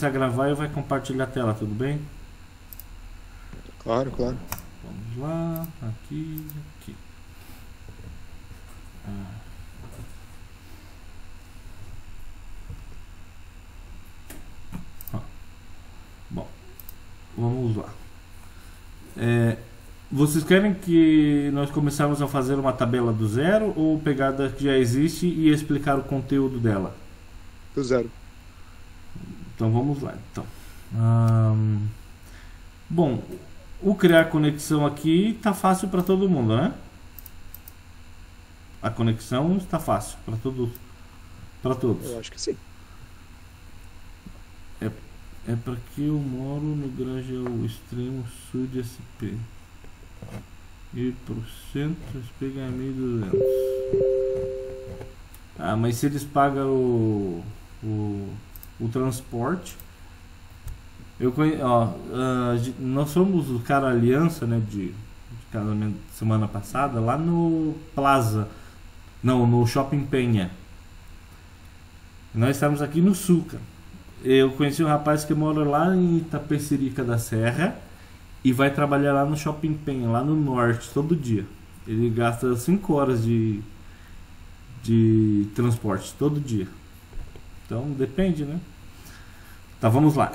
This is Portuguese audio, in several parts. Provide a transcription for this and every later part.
começar a gravar e vai compartilhar a tela, tudo bem? Claro, claro. Vamos lá, aqui, aqui. Bom, vamos lá. Vocês querem que nós começamos a fazer uma tabela do zero ou pegar da que já existe e explicar o conteúdo dela? Do zero. Então vamos lá. Então, bom, o criar conexão aqui tá fácil para todo mundo, né? A conexão está fácil para todos. Eu acho que sim. É para que eu moro no Grangeão extremo sul de SP. E pro centro eles pegam 1.200. Ah, mas se eles pagam o transporte. Nós somos o cara aliança, né, de casamento semana passada lá no Plaza. Não, no Shopping Penha. Nós estamos aqui no sul, cara. Eu conheci um rapaz que mora lá em Itapecerica da Serra e vai trabalhar lá no Shopping Penha, lá no norte, todo dia. Ele gasta 5 horas de transporte, todo dia. Então, depende, né? Tá, vamos lá.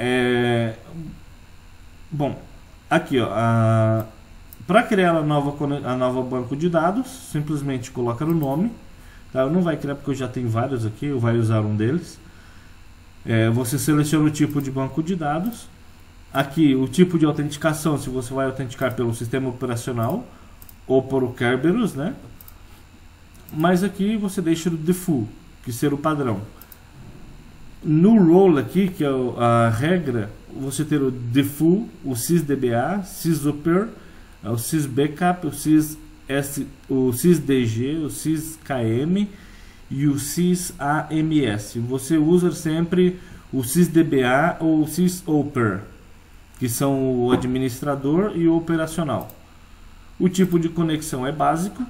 Bom, aqui, ó. Para criar a nova banco de dados, simplesmente coloca o nome. Tá? Eu não vai criar porque eu já tenho vários aqui, eu vou usar um deles. Você seleciona o tipo de banco de dados. Aqui o tipo de autenticação, se você vai autenticar pelo sistema operacional ou por o Kerberos, né? Mas aqui você deixa o default, que ser o padrão. No role aqui, que é a regra, você ter o default, o sysdba, sysoper, o sysbackup, o sysdg, o syskm e o sysams. Você usa sempre o sysdba ou o sysoper, que são o administrador e o operacional. O tipo de conexão é básico,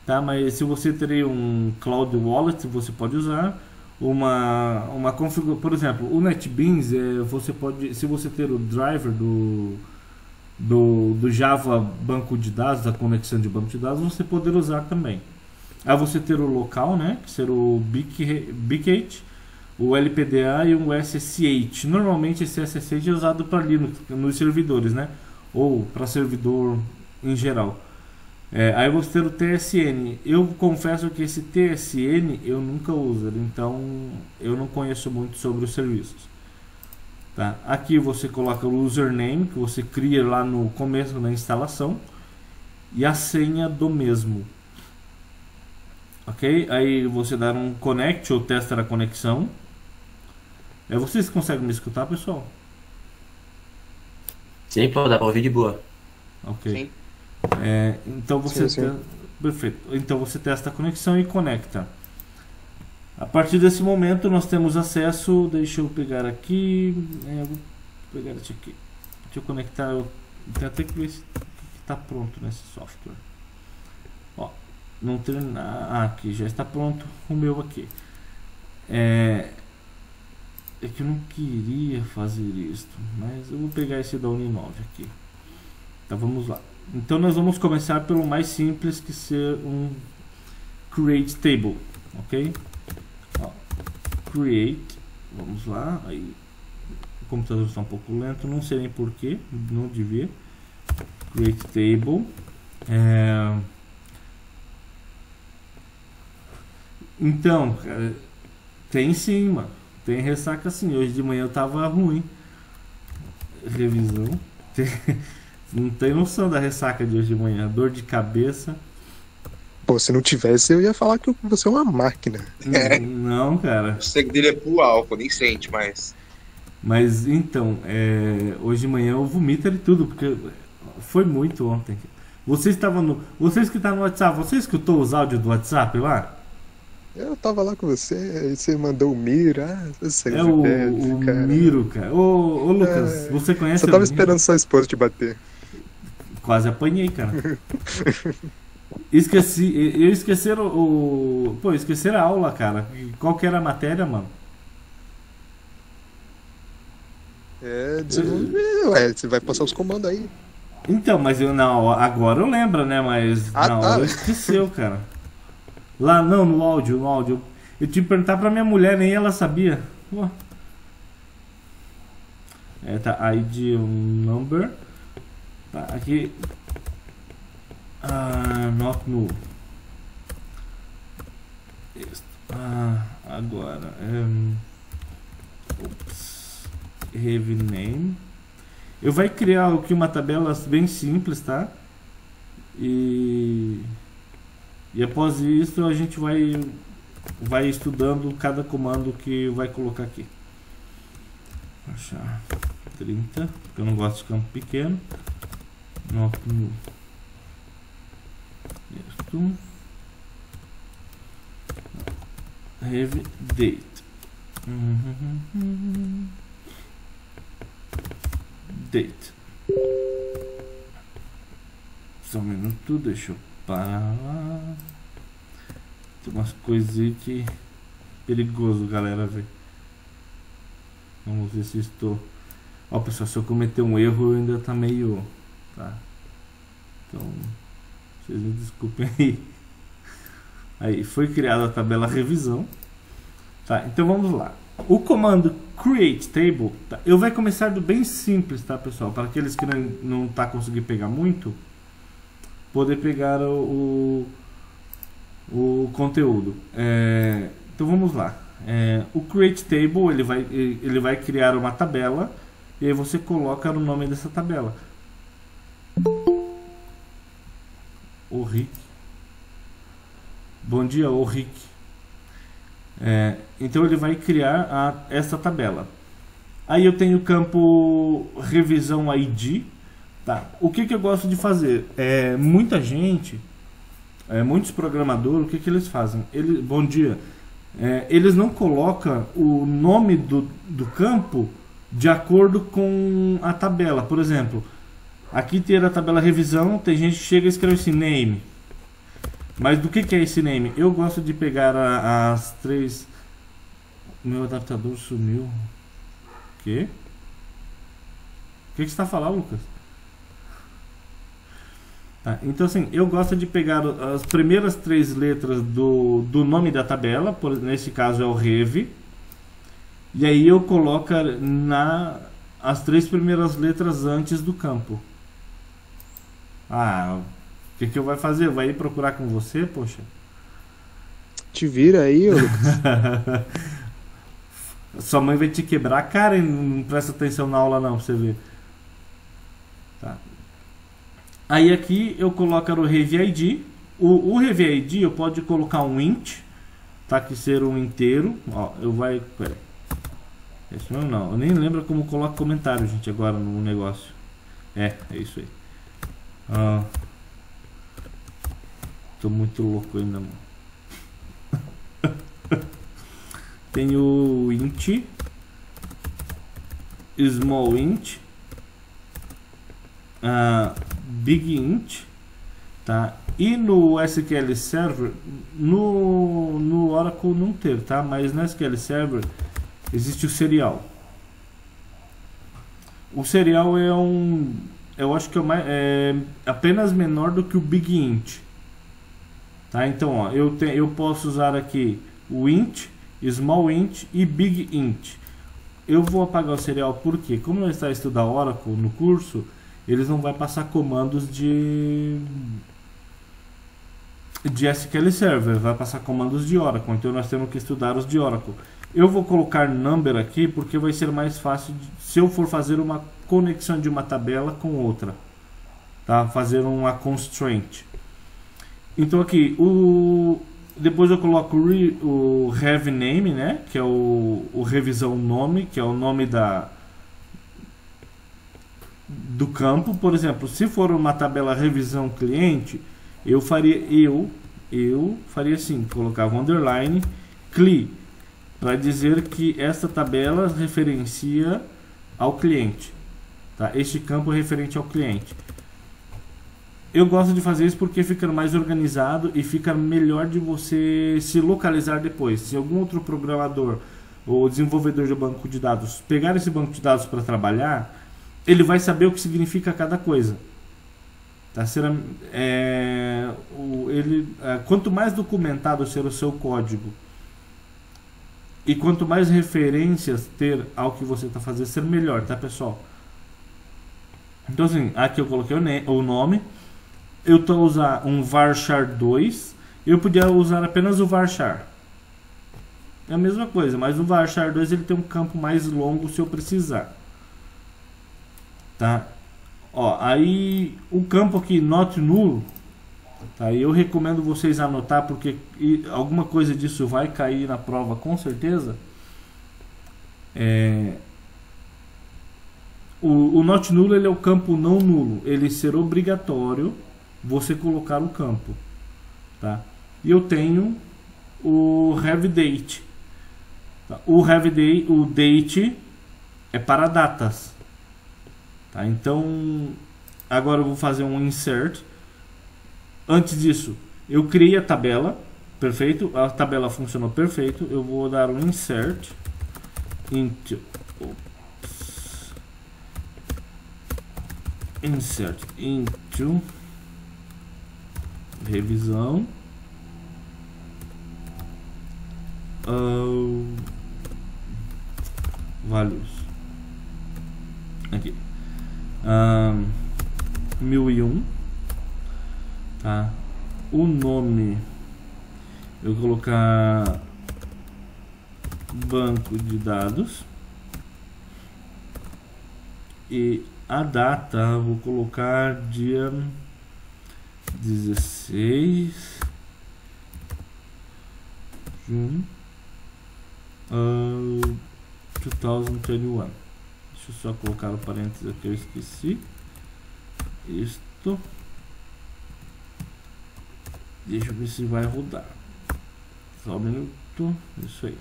tá? Mas se você ter um Cloud Wallet, você pode usar uma configuração. Por exemplo, o NetBeans, você pode, se você ter o driver do Java banco de dados, da conexão de banco de dados, você poder usar também. Aí você ter o local, né, que ser o Bigate, o LPDA e o SSH. Normalmente esse SSH é usado para Linux, nos servidores, né, ou para servidor em geral. Aí você ter o TSN. Eu confesso que esse TSN eu nunca uso, então eu não conheço muito sobre os serviços. Tá? Aqui você coloca o username que você cria lá no começo da instalação e a senha do mesmo. Ok? Aí você dá um connect ou testa a conexão. Vocês conseguem me escutar, pessoal? Sim, pô, dá pra ouvir de boa. Ok. Sim. Então você perfeito. Então você testa a conexão e conecta. A partir desse momento nós temos acesso. Deixa eu pegar aqui. Eu vou pegar esse aqui. Deixa eu conectar. Eu tenho até que ver se está pronto nesse software. Ó, não tem nada. Aqui já está pronto o meu aqui. É que eu não queria fazer isso, mas eu vou pegar esse da Uninove aqui. Então vamos lá. Então nós vamos começar pelo mais simples, que ser um create table, ok? Ó, create, vamos lá. Aí o computador está um pouco lento, não sei nem porquê, não devia. Create table. Então, cara, tem sim, mano. Tem ressaca sim. Hoje de manhã eu tava ruim. Revisão. Não tem noção da ressaca de hoje de manhã. Dor de cabeça. Pô, se não tivesse, eu ia falar que você é uma máquina. Não, cara. O segredo dele é pro álcool, nem sente mais. Mas então, hoje de manhã eu vomito e tudo, porque foi muito ontem. Vocês que estão no WhatsApp, você escutou os áudios do WhatsApp lá? Eu tava lá com você, aí você mandou o Miro. Você o Miro, cara. Ô Lucas, você conhece o Miro? Você tava esperando sua esposa te bater. Quase apanhei, cara. Esqueceram a aula, cara. Qual que era a matéria, mano? Ué, você vai passar os comandos aí. Então, mas eu não, agora eu lembro, né? Mas na hora esqueceu, cara. Lá não, no áudio. Eu tive que perguntar pra minha mulher, nem ela sabia. Pô. Tá, ID number. Tá, aqui. Not no. Agora. Have name. Eu vai criar aqui uma tabela bem simples, tá? E após isso a gente vai estudando cada comando que vai colocar aqui. Achar 30, porque eu não gosto de campo pequeno. Not new. Isto. Have date. Date. Só um minuto, deixa eu parar lá. Tem umas coisinhas que perigoso, galera, ver. Vamos ver se estou. Ó, pessoal, se eu cometer um erro, eu ainda tá meio. Tá. Então, vocês me desculpem aí. Aí, foi criada a tabela revisão. Tá, então vamos lá. O comando create table, tá, eu vai começar do bem simples, tá, pessoal? Para aqueles que não tá conseguindo pegar muito, poder pegar o conteúdo. Então vamos lá. O create table ele vai criar uma tabela e aí você coloca o nome dessa tabela. O Rick. Bom dia, o Rick. Então ele vai criar essa tabela. Aí eu tenho o campo revisão ID. Tá. O que eu gosto de fazer? Muita gente, muitos programadores, o que eles fazem? Bom dia. Eles não colocam o nome do campo de acordo com a tabela. Por exemplo, aqui tem a tabela revisão, tem gente que chega e escreve assim, name. Mas do que é esse name? Eu gosto de pegar as três... Meu adaptador sumiu. O quê? O que você está falando, Lucas? Tá, então assim, eu gosto de pegar as primeiras três letras do nome da tabela, nesse caso é o rev, e aí eu coloco as três primeiras letras antes do campo. O que eu vai fazer? Vai ir procurar com você, poxa? Te vira aí, ô Lucas. Sua mãe vai te quebrar a cara e não presta atenção na aula não, pra você ver. Tá. Aí aqui eu coloco o Rev ID. O Rev ID eu pode colocar um int, tá? Que ser um inteiro. Ó, peraí. Isso não, eu nem lembro como coloca comentário, gente, agora no negócio. É isso aí. Tô muito louco ainda, mano. Tem o int, small int, big int, tá? E no SQL Server, no Oracle não tem, tá? Mas no SQL Server existe o serial. O serial eu acho que é apenas menor do que o big int. Tá? Então, ó, eu posso usar aqui o int, small int e big int. Eu vou apagar o serial porque, como eu estou a estudar Oracle no curso, eles não vão passar comandos de SQL Server, vai passar comandos de Oracle. Então nós temos que estudar os de Oracle. Eu vou colocar number aqui porque vai ser mais fácil se eu for fazer uma conexão de uma tabela com outra, tá? Fazer uma constraint. Então aqui, depois eu coloco o have name, né? Que é o revisão nome, que é o nome do campo. Por exemplo, se for uma tabela revisão cliente, eu faria assim, colocava um underline, cli, para dizer que esta tabela referencia ao cliente, tá? Este campo é referente ao cliente. Eu gosto de fazer isso porque fica mais organizado e fica melhor de você se localizar depois. Se algum outro programador o desenvolvedor do banco de dados pegar esse banco de dados para trabalhar, ele vai saber o que significa cada coisa. Tá? Quanto mais documentado ser o seu código e quanto mais referências ter ao que você está fazendo, ser melhor, tá, pessoal? Então assim, aqui eu coloquei o nome. Eu estou a usar um varchar 2. Eu podia usar apenas o varchar. É a mesma coisa, mas o varchar 2 ele tem um campo mais longo se eu precisar. Tá? Ó, aí o campo aqui not null, tá? Eu recomendo vocês anotar porque alguma coisa disso vai cair na prova com certeza. O not null ele é o campo não nulo, ele ser obrigatório você colocar o campo, tá? E eu tenho o have date, tá? O date é para datas, tá? Então agora eu vou fazer um insert. Antes disso eu criei a tabela, perfeito, a tabela funcionou perfeito. Eu vou dar um insert into revisão values aqui 1001, tá? O nome eu vou colocar banco de dados e a data vou colocar dia 16 de junho 2021. Deixa eu só colocar o parênteses aqui, eu esqueci. Isto. Deixa eu ver se vai rodar. Só um minuto. Isso aí.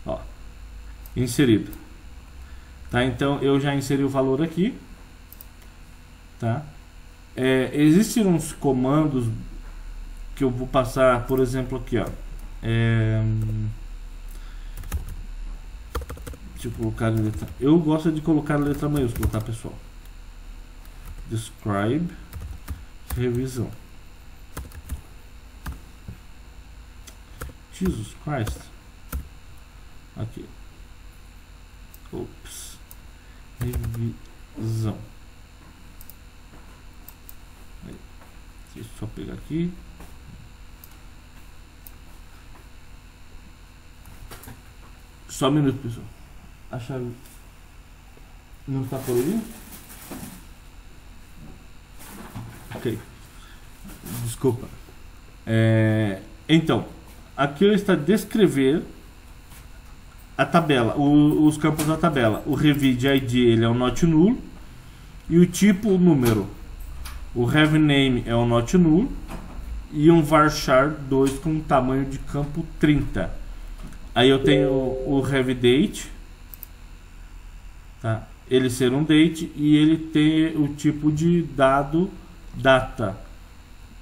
Ó. Inserido. Tá, então eu já inseri o valor aqui, tá? Existem uns comandos que eu vou passar, por exemplo, aqui, ó. Deixa eu colocar em letra. Eu gosto de colocar letra maiúscula, tá, pessoal? Describe revisão. Jesus Christ. Aqui. Ops. Revisão. Deixa eu só pegar aqui. Só um minuto, pessoal. A chave não está por aí? Ok. Desculpa. Então, aqui está descrever a tabela, os campos da tabela. O revid ID ele é o not null e o tipo o número. O have name é o not null e um varchar 2 com tamanho de campo 30. Aí eu tenho o have date, tá? Ele ser um date e ele tem o tipo de dado data.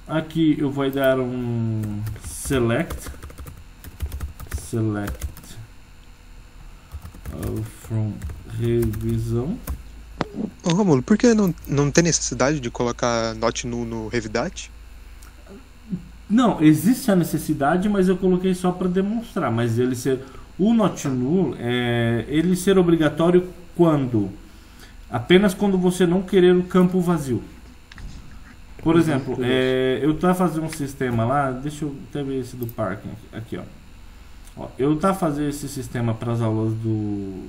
Aqui eu vou dar um select from revisão. Ô, Romulo, por que não tem necessidade de colocar not null no revidate? Não, existe a necessidade, mas eu coloquei só para demonstrar. Mas ele ser o not null ele ser obrigatório quando? Apenas quando você não querer o campo vazio. Por exemplo, eu estava fazendo um sistema lá, deixa eu até ver esse do parking aqui, ó. Eu estava fazendo esse sistema para as aulas do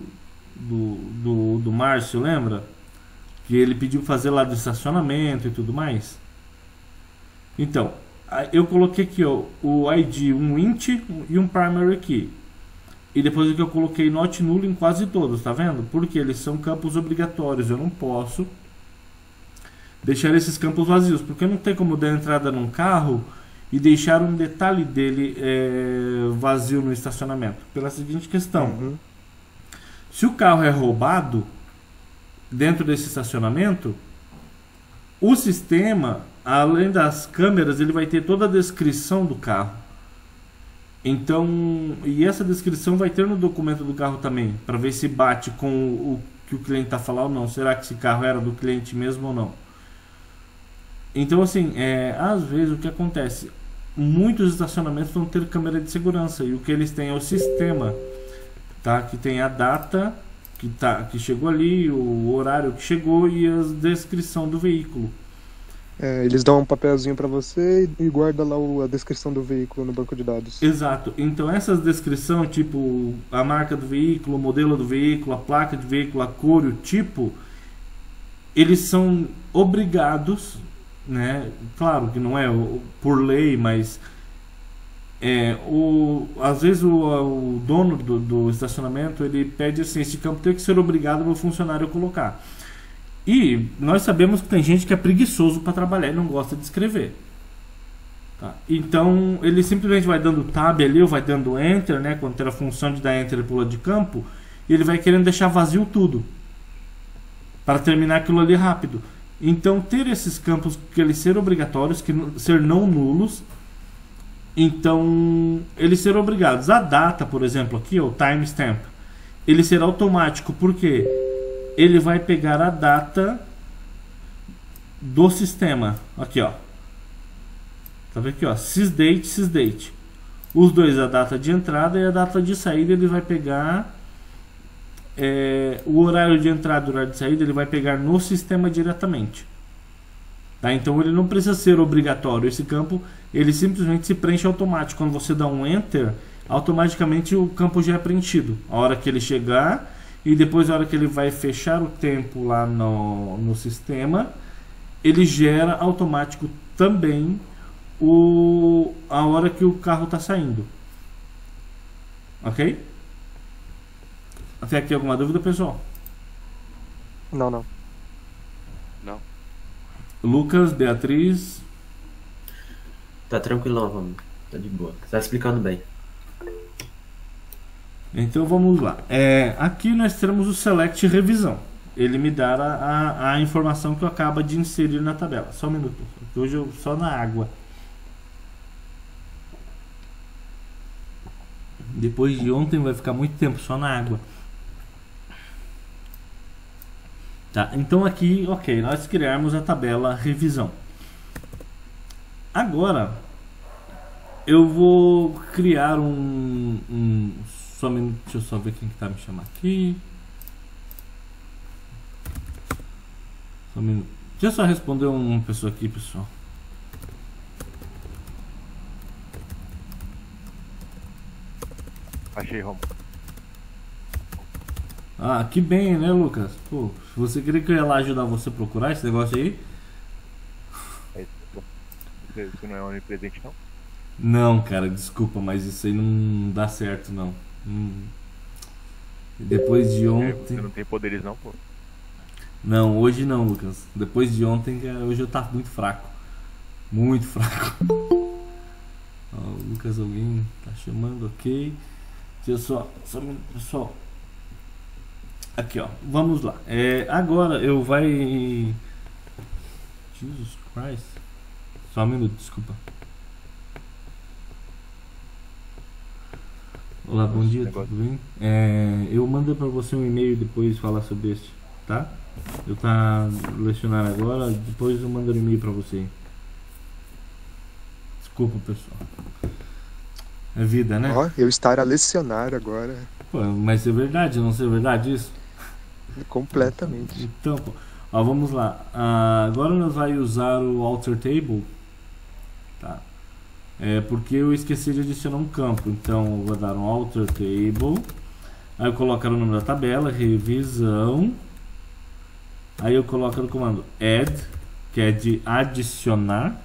Márcio, lembra? Que ele pediu fazer lá do estacionamento e tudo mais. Então, eu coloquei aqui, ó, o ID, um int e um primary key. E depois que eu coloquei not null em quase todos, tá vendo? Porque eles são campos obrigatórios, eu não posso deixar esses campos vazios, porque não tem como dar entrada num carro e deixar um detalhe dele vazio no estacionamento. Pela seguinte questão: se o carro é roubado dentro desse estacionamento, o sistema, além das câmeras, ele vai ter toda a descrição do carro. Então, e essa descrição vai ter no documento do carro também, para ver se bate com o que o cliente está falando ou não. Será que esse carro era do cliente mesmo ou não? Então, assim, às vezes o que acontece? Muitos estacionamentos vão ter câmera de segurança e o que eles têm é o sistema, tá? Que tem a data que chegou ali, o horário que chegou e a descrição do veículo. Eles dão um papelzinho pra você e guarda lá a descrição do veículo no banco de dados. Exato. Então essas descrições, tipo a marca do veículo, o modelo do veículo, a placa do veículo, a cor, o tipo, eles são obrigados, né? Claro que não é por lei, mas às vezes o dono do estacionamento ele pede assim, esse campo tem que ser obrigado o funcionário a colocar. E nós sabemos que tem gente que é preguiçoso para trabalhar e não gosta de escrever. Tá? Então ele simplesmente vai dando tab ali, ou vai dando enter, né? Quando tem a função de dar enter e pula de campo, e ele vai querendo deixar vazio tudo para terminar aquilo ali rápido. Então ter esses campos que eles serem obrigatórios, que ser não nulos, então eles serão obrigados. A data, por exemplo, aqui, o timestamp, ele será automático, porque ele vai pegar a data do sistema. Aqui, ó. Tá vendo aqui, ó? Sysdate, sysdate. Os dois, a data de entrada e a data de saída, ele vai pegar o horário de entrada e o horário de saída, ele vai pegar no sistema diretamente. Tá? Então ele não precisa ser obrigatório. Esse campo, ele simplesmente se preenche automático. Quando você dá um enter, automaticamente o campo já é preenchido. A hora que ele chegar e depois a hora que ele vai fechar o tempo lá no sistema, ele gera automático também a hora que o carro está saindo. Ok? Até aqui alguma dúvida, pessoal? Não. Lucas, Beatriz. Tá tranquilão, Romulo. Tá de boa. Você tá explicando bem. Então vamos lá. Aqui nós temos o Select Revisão. Ele me dá a informação que eu acabo de inserir na tabela. Só um minuto. Hoje eu só na água. Depois de ontem vai ficar muito tempo só na água. Tá, então aqui, ok, nós criamos a tabela revisão. Agora eu vou criar só um minuto, deixa eu só ver quem que tá me chamando aqui. Só um minuto. Deixa eu só responder uma pessoa aqui, pessoal. Achei, Romulo. Ah, que bem, né, Lucas? Pô, você queria que eu ia lá ajudar você a procurar esse negócio aí? Você não é onipresente, não? Não, cara, desculpa, mas isso aí não dá certo, não. Depois de ontem... Você não tem poderes, não, pô? Não, hoje não, Lucas. Depois de ontem, hoje eu tava muito fraco. Muito fraco. Ó, o Lucas, alguém tá chamando, ok. Deixa eu só um minuto, pessoal. Aqui, ó, vamos lá. Agora eu vai... Jesus Christ. Só um minuto, desculpa. Olá, bom dia, tudo bem? Eu mando para você um e-mail depois falar sobre este, tá? Eu tá lecionando agora, depois eu mando um e-mail para você. Desculpa, pessoal. É vida, né? Ó, eu estar a lecionar agora. Pô, mas é verdade, não é verdade isso? Completamente. Então, pô, ó, vamos lá. Agora nós vamos usar o alter table, tá? Porque eu esqueci de adicionar um campo. Então eu vou dar um alter table. Aí eu coloco o nome da tabela, revisão. Aí eu coloco no comando add, que é de adicionar.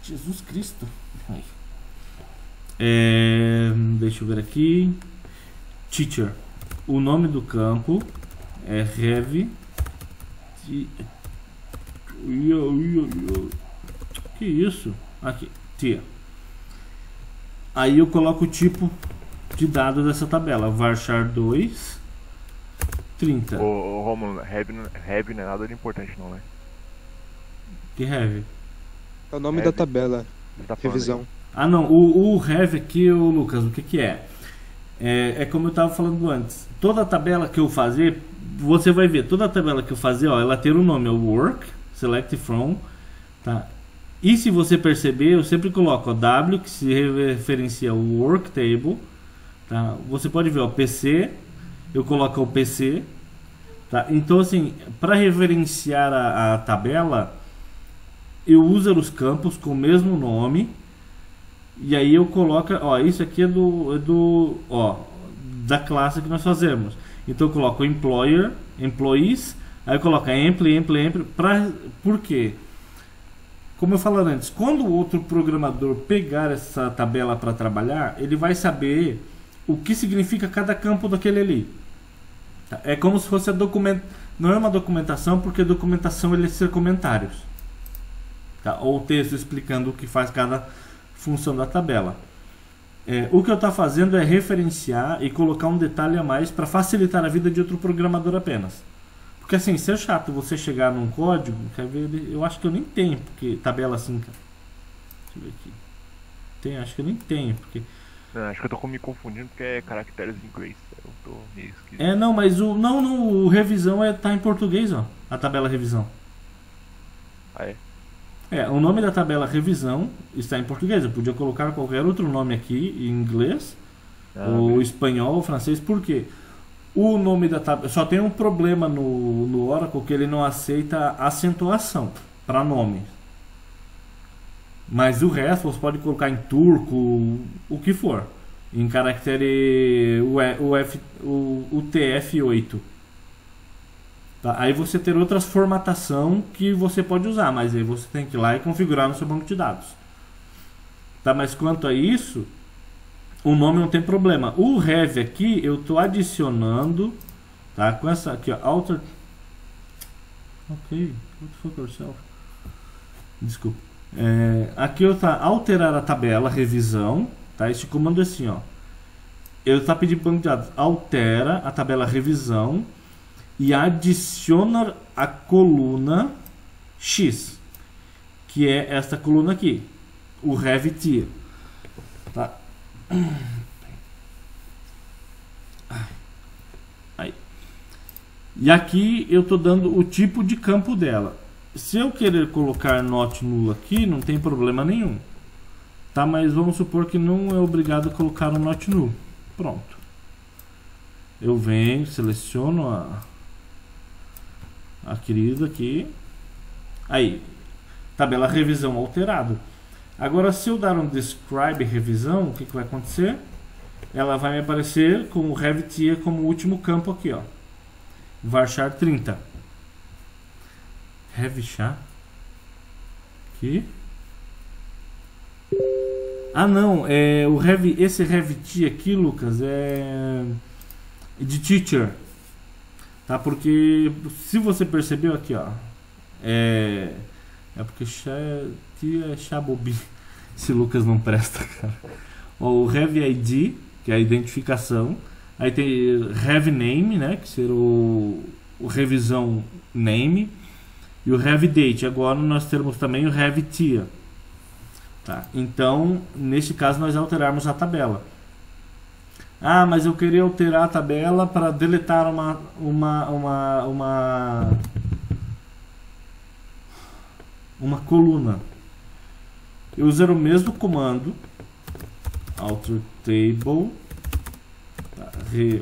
Jesus Cristo. Deixa eu ver aqui. Teacher. O nome do campo é rev. Que isso? Aqui, tia. Aí eu coloco o tipo de dado dessa tabela, varchar 2 30. Ô Romulo, heavy não é nada de importante, não, né? Que heavy? É o nome Heavy. da tabela. Você tá falando Revisão. aí. Ah, não, o have aqui, o Lucas, o que que é? É como eu estava falando antes. Toda tabela que eu fazer, você vai ver, toda tabela que eu fazer, ó, ela tem um nome, é o work, select from, tá? E se você perceber, eu sempre coloco o W, que se referencia ao work table, tá? Você pode ver o PC, eu coloco o PC, tá? Então assim, para referenciar a tabela, eu uso os campos com o mesmo nome. E aí eu coloco, ó, isso aqui é da classe que nós fazemos. Então eu coloco employer, employees, aí eu coloco employee, por quê? Como eu falei antes, quando o outro programador pegar essa tabela para trabalhar, ele vai saber o que significa cada campo daquele ali. Tá? É como se fosse não é uma documentação, porque documentação ele é ser comentários. Tá? Ou texto explicando o que faz cada função da tabela. O que eu estou fazendo é referenciar e colocar um detalhe a mais para facilitar a vida de outro programador apenas. Porque assim, se é chato você chegar num código, quer ver, eu acho que eu nem tenho, porque tabela assim, cara. Deixa eu ver aqui. Acho que eu nem tenho, porque... Não, acho que eu tô me confundindo porque é caracteres em inglês. Eu tô meio esquisito. Não, mas o revisão tá em português, ó. A tabela revisão. Ah, é? O nome da tabela revisão está em português. Eu podia colocar qualquer outro nome aqui em inglês, ou espanhol, ou francês. Por quê? O nome da tabela... Só tem um problema no Oracle, que ele não aceita acentuação para nome. Mas o resto você pode colocar em turco, o que for. Em caractere UTF-8. Tá? Aí você tem outras formatação que você pode usar, mas aí você tem que ir lá e configurar no seu banco de dados. Tá? Mas quanto a isso, o nome não tem problema. O have aqui eu estou adicionando, tá? Com essa aqui, ó, alter. Ok, what the fuck yourself? Desculpa. Aqui eu tá alterar a tabela revisão, tá? Esse comando é assim, ó. Eu tá pedindo banco de dados, altera a tabela revisão e adiciona a coluna X, que é esta coluna aqui, o have tier, tá? Aí. E aqui eu tô dando o tipo de campo dela. Se eu querer colocar not null aqui, não tem problema nenhum, tá? Mas vamos supor que não é obrigado a colocar o not null. Pronto. Eu venho, seleciono a querida aqui. Aí, tabela revisão alterado. Agora, se eu dar um describe revisão, o que vai acontecer? Ela vai me aparecer com o have tier como último campo aqui, ó. Varchar 30. Have char. Aqui. Ah, não, esse have tier aqui, Lucas, é de teacher. Tá? Porque se você percebeu aqui, ó, é porque tia é chabobi. Esse Lucas não presta, cara. O have ID, que é a identificação. Aí tem have name, né, que será o revisão name, e o have date. Agora nós temos também o have tier. Tá? Então, neste caso nós alterarmos a tabela. Ah, mas eu queria alterar a tabela para deletar uma coluna. Eu usar o mesmo comando, alter table, tá?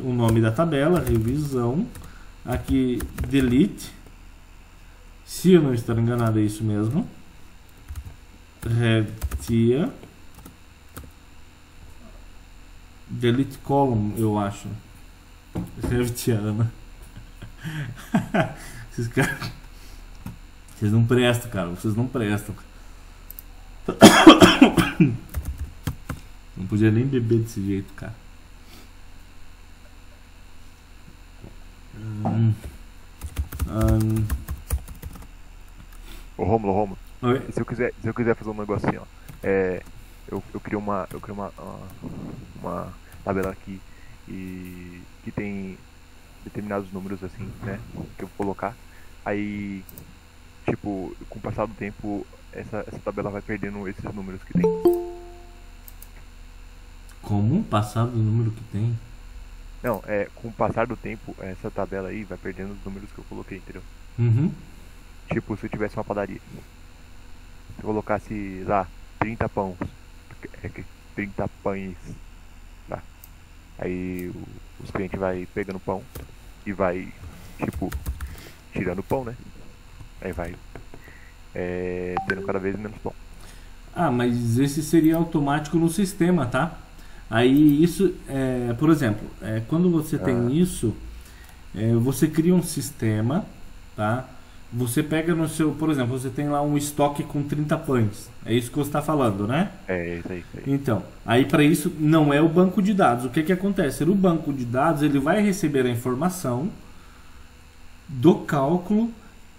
O nome da tabela, revisão, aqui delete, se eu não estar enganado é isso mesmo, have tier, delete column, eu acho. Have tier, né? Esses caras, vocês não prestam, cara. Vocês não prestam. Não podia nem beber desse jeito, cara. Ô Rômulo, Oi? se eu quiser fazer um negocinho, ó, eu crio uma tabela aqui e que tem determinados números assim, né, que eu vou colocar. Aí, tipo, com o passar do tempo, essa tabela vai perdendo esses números que tem. Como? Passar do número que tem? Não, com o passar do tempo, essa tabela aí vai perdendo os números que eu coloquei, entendeu? Uhum. Tipo, se eu tivesse uma padaria, se eu colocasse lá 30 pães, 30 pães, tá? Aí os clientes vai pegando pão e vai, tipo, tirando o pão, né? Aí vai tendo cada vez menos pão. Ah, mas esse seria automático no sistema, tá? Aí isso, por exemplo, quando você tem isso, você cria um sistema, tá? Você pega no seu, por exemplo, você tem lá um estoque com 30 pães. É isso que você está falando, né? É isso aí. Então, aí para isso não é o banco de dados. O que que acontece? No banco de dados ele vai receber a informação do cálculo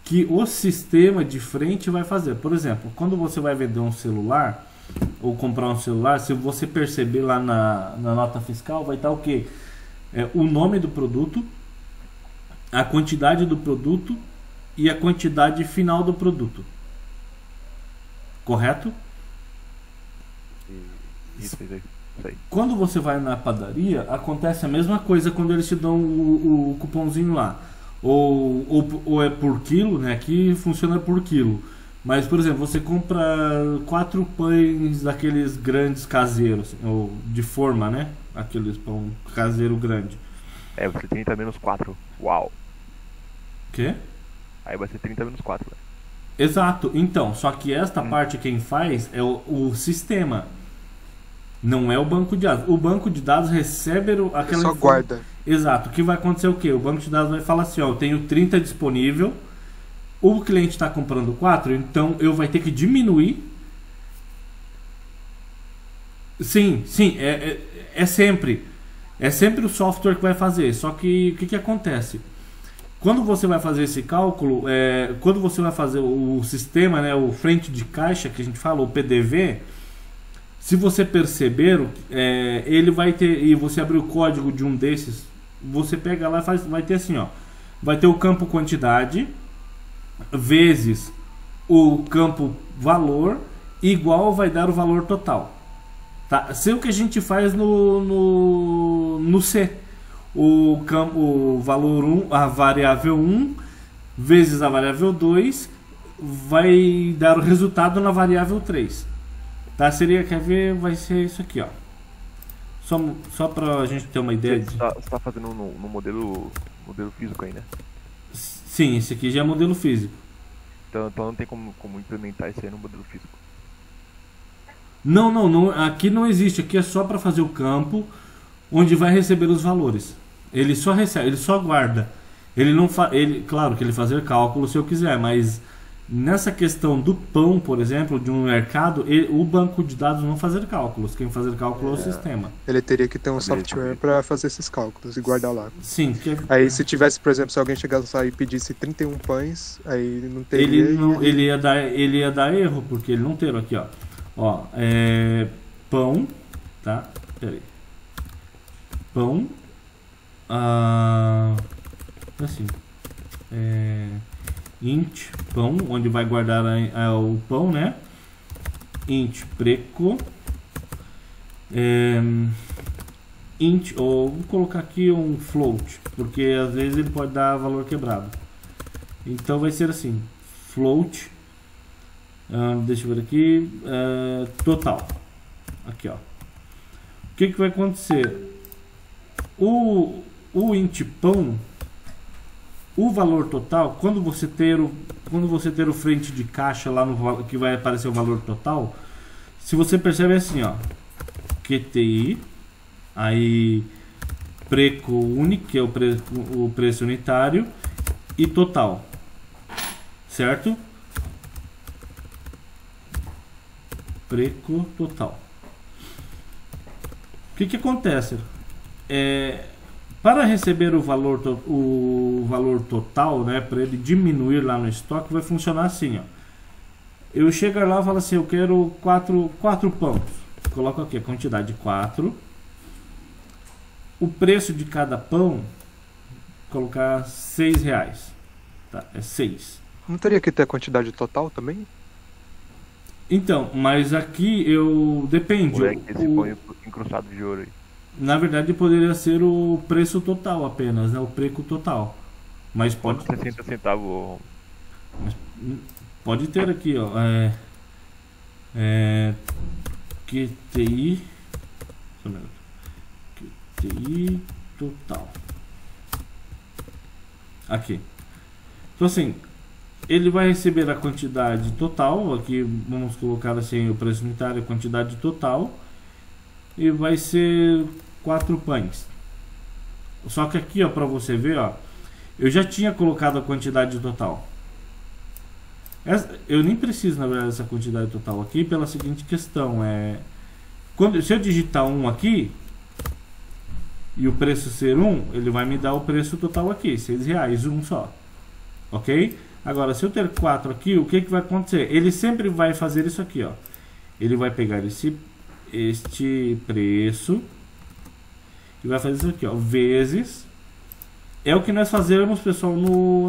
que o sistema de frente vai fazer. Por exemplo, quando você vai vender um celular ou comprar um celular, se você perceber lá na nota fiscal, vai estar o quê? O nome do produto, a quantidade do produto e a quantidade final do produto. Correto? Isso aí. Quando você vai na padaria, acontece a mesma coisa quando eles te dão o cupomzinho lá. Ou é por quilo, né? Aqui funciona por quilo. Mas, por exemplo, você compra 4 pães daqueles grandes caseiros, ou de forma, né? Aqueles pão caseiro grande. Você 30 menos 4. Uau. Quê? Aí vai ser 30 menos 4, velho. Exato. Então, só que esta parte quem faz é o sistema. Não é o banco de dados. O banco de dados recebe aquela Só guarda. Exato. O que vai acontecer o quê? O banco de dados vai falar assim, ó, eu tenho 30 disponível. O cliente está comprando 4, então eu vai ter que diminuir. Sim, é sempre. É sempre o software que vai fazer. Só que o que acontece? Quando você vai fazer esse cálculo, quando você vai fazer o sistema, né, o frente de caixa que a gente fala, o PDV, se você perceber, ele vai ter, e você abrir o código de um desses, você pega lá e vai ter assim, ó, vai ter o campo quantidade vezes o campo valor igual vai dar o valor total, tá? Se o que a gente faz no C, o valor 1, a variável 1 vezes a variável 2 vai dar o resultado na variável 3, tá? Seria, quer ver, vai ser isso aqui, ó, só pra gente ter uma ideia de... Você tá fazendo no modelo físico aí, né? Sim, esse aqui já é modelo físico. Então não tem como implementar isso aí no modelo físico. Não, aqui não existe. Aqui é só para fazer o campo onde vai receber os valores. Ele só recebe, ele só guarda. Ele não claro que ele fazer cálculo se eu quiser, mas nessa questão do pão, por exemplo, de um mercado, o banco de dados não fazer cálculos. Quem fazer cálculo é o sistema. Ele teria que ter um software para fazer esses cálculos e guardar lá. Sim. Aí se tivesse, por exemplo, se alguém chegasse lá e pedisse 31 pães, aí não teria... Ele ia dar erro, porque ele não teve aqui, ó. Ó, pão, tá? Peraí. Pão. Assim. Int pão, onde vai guardar o pão, né? Int preco. Int, ou vou colocar aqui um float, porque às vezes ele pode dar valor quebrado. Então vai ser assim, float, deixa eu ver aqui, total. Aqui, ó. O que vai acontecer? O int pão, o valor total, quando você ter o frente de caixa lá no que vai aparecer o valor total, se você percebe assim, ó, QTI, aí preço único, que é o preço unitário, e total, certo? Preço total. O que acontece? Para receber o valor total, né, para ele diminuir lá no estoque, vai funcionar assim, ó. Eu chego lá e falo assim, eu quero 4 pães. Coloco aqui a quantidade 4. O preço de cada pão, colocar R$6. Tá, é 6. Não teria que ter a quantidade total também? Então, mas aqui eu... Depende. Ou é que esse pão incrustado de ouro aí? Na verdade, poderia ser o preço total apenas, né? O preço total. Mas pode... 60 centavos. Pode ter aqui, ó. QTI... QTI total. Aqui. Então, assim... Ele vai receber a quantidade total, aqui vamos colocar assim o preço unitário, a quantidade total, e vai ser 4 pães. Só que aqui, ó, para você ver, ó, eu já tinha colocado a quantidade total. Eu nem preciso, na verdade, dessa quantidade total aqui pela seguinte questão, se eu digitar 1 aqui e o preço ser 1, ele vai me dar o preço total aqui, R$6, um só. OK? Agora, se eu ter 4 aqui, o que vai acontecer? Ele sempre vai fazer isso aqui, ó. Ele vai pegar este preço e vai fazer isso aqui, ó, vezes. É o que nós fazemos, pessoal,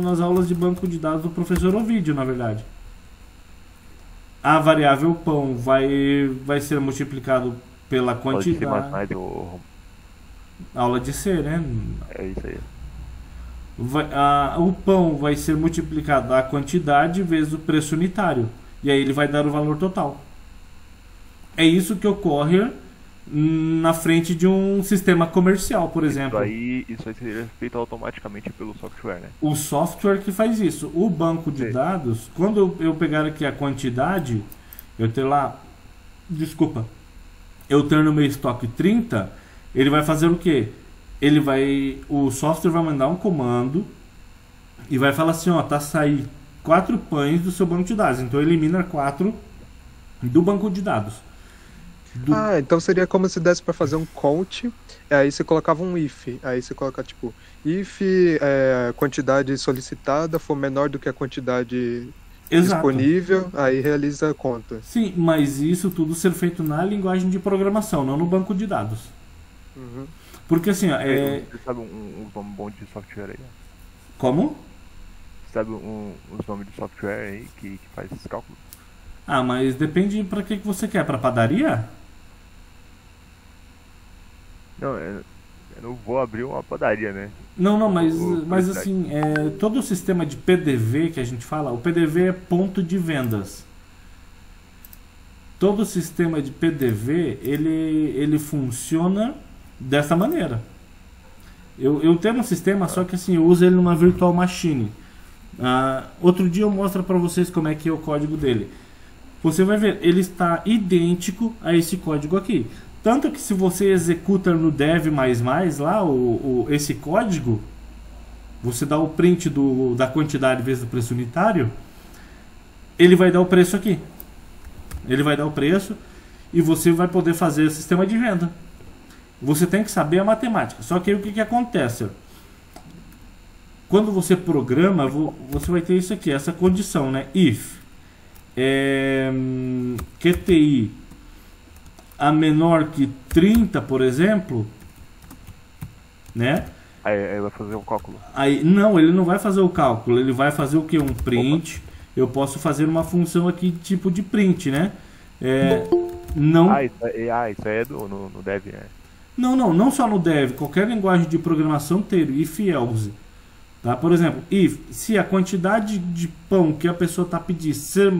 nas aulas de banco de dados do professor Ovidio, na verdade. A variável pão vai ser multiplicado pela quantidade. Aula de C, né? É isso aí. O pão vai ser multiplicado a quantidade vezes o preço unitário. E aí ele vai dar o valor total. É isso que ocorre na frente de um sistema comercial, por exemplo. Isso aí seria feito automaticamente pelo software, né? O software que faz isso. O banco de dados, quando eu pegar aqui a quantidade, eu ter lá... Desculpa. Eu ter no meu estoque 30, ele vai fazer o quê? O software vai mandar um comando e vai falar assim, ó, tá saindo 4 pães do seu banco de dados. Então elimina 4 do banco de dados. Então seria como se desse para fazer um count, aí você colocava um if, aí você coloca tipo, if a quantidade solicitada for menor do que a quantidade disponível, aí realiza a conta. Sim, mas isso tudo ser feito na linguagem de programação, não no banco de dados. Uhum. Porque assim, ó, Você sabe uns nomes bons de software aí? Como? Você sabe uns nomes de software aí que faz esses cálculos? Mas depende pra que você quer, pra padaria? Não, eu não vou abrir uma padaria, né? Não, mas assim, todo o sistema de PDV que a gente fala, o PDV é ponto de vendas. Todo o sistema de PDV, ele funciona dessa maneira. Eu tenho um sistema, só que assim, eu uso ele numa virtual machine. Outro dia eu mostro para vocês como é que é o código dele. Você vai ver, ele está idêntico a esse código aqui. Tanto que se você executa no dev++ lá, esse código, você dá o print da quantidade vezes o preço unitário, ele vai dar o preço aqui. Ele vai dar o preço e você vai poder fazer o sistema de venda. Você tem que saber a matemática. Só que aí o que acontece? Quando você programa, você vai ter isso aqui, essa condição, né? If QTI a menor que 30, por exemplo, né? Aí vai fazer um cálculo. Não, ele não vai fazer o cálculo. Ele vai fazer o que? Um print. Opa. Eu posso fazer uma função aqui tipo de print, né? Não. Isso aí é no dev, né? Não só no dev, qualquer linguagem de programação tem if else. Tá? Por exemplo, se a quantidade de pão que a pessoa está pedindo ser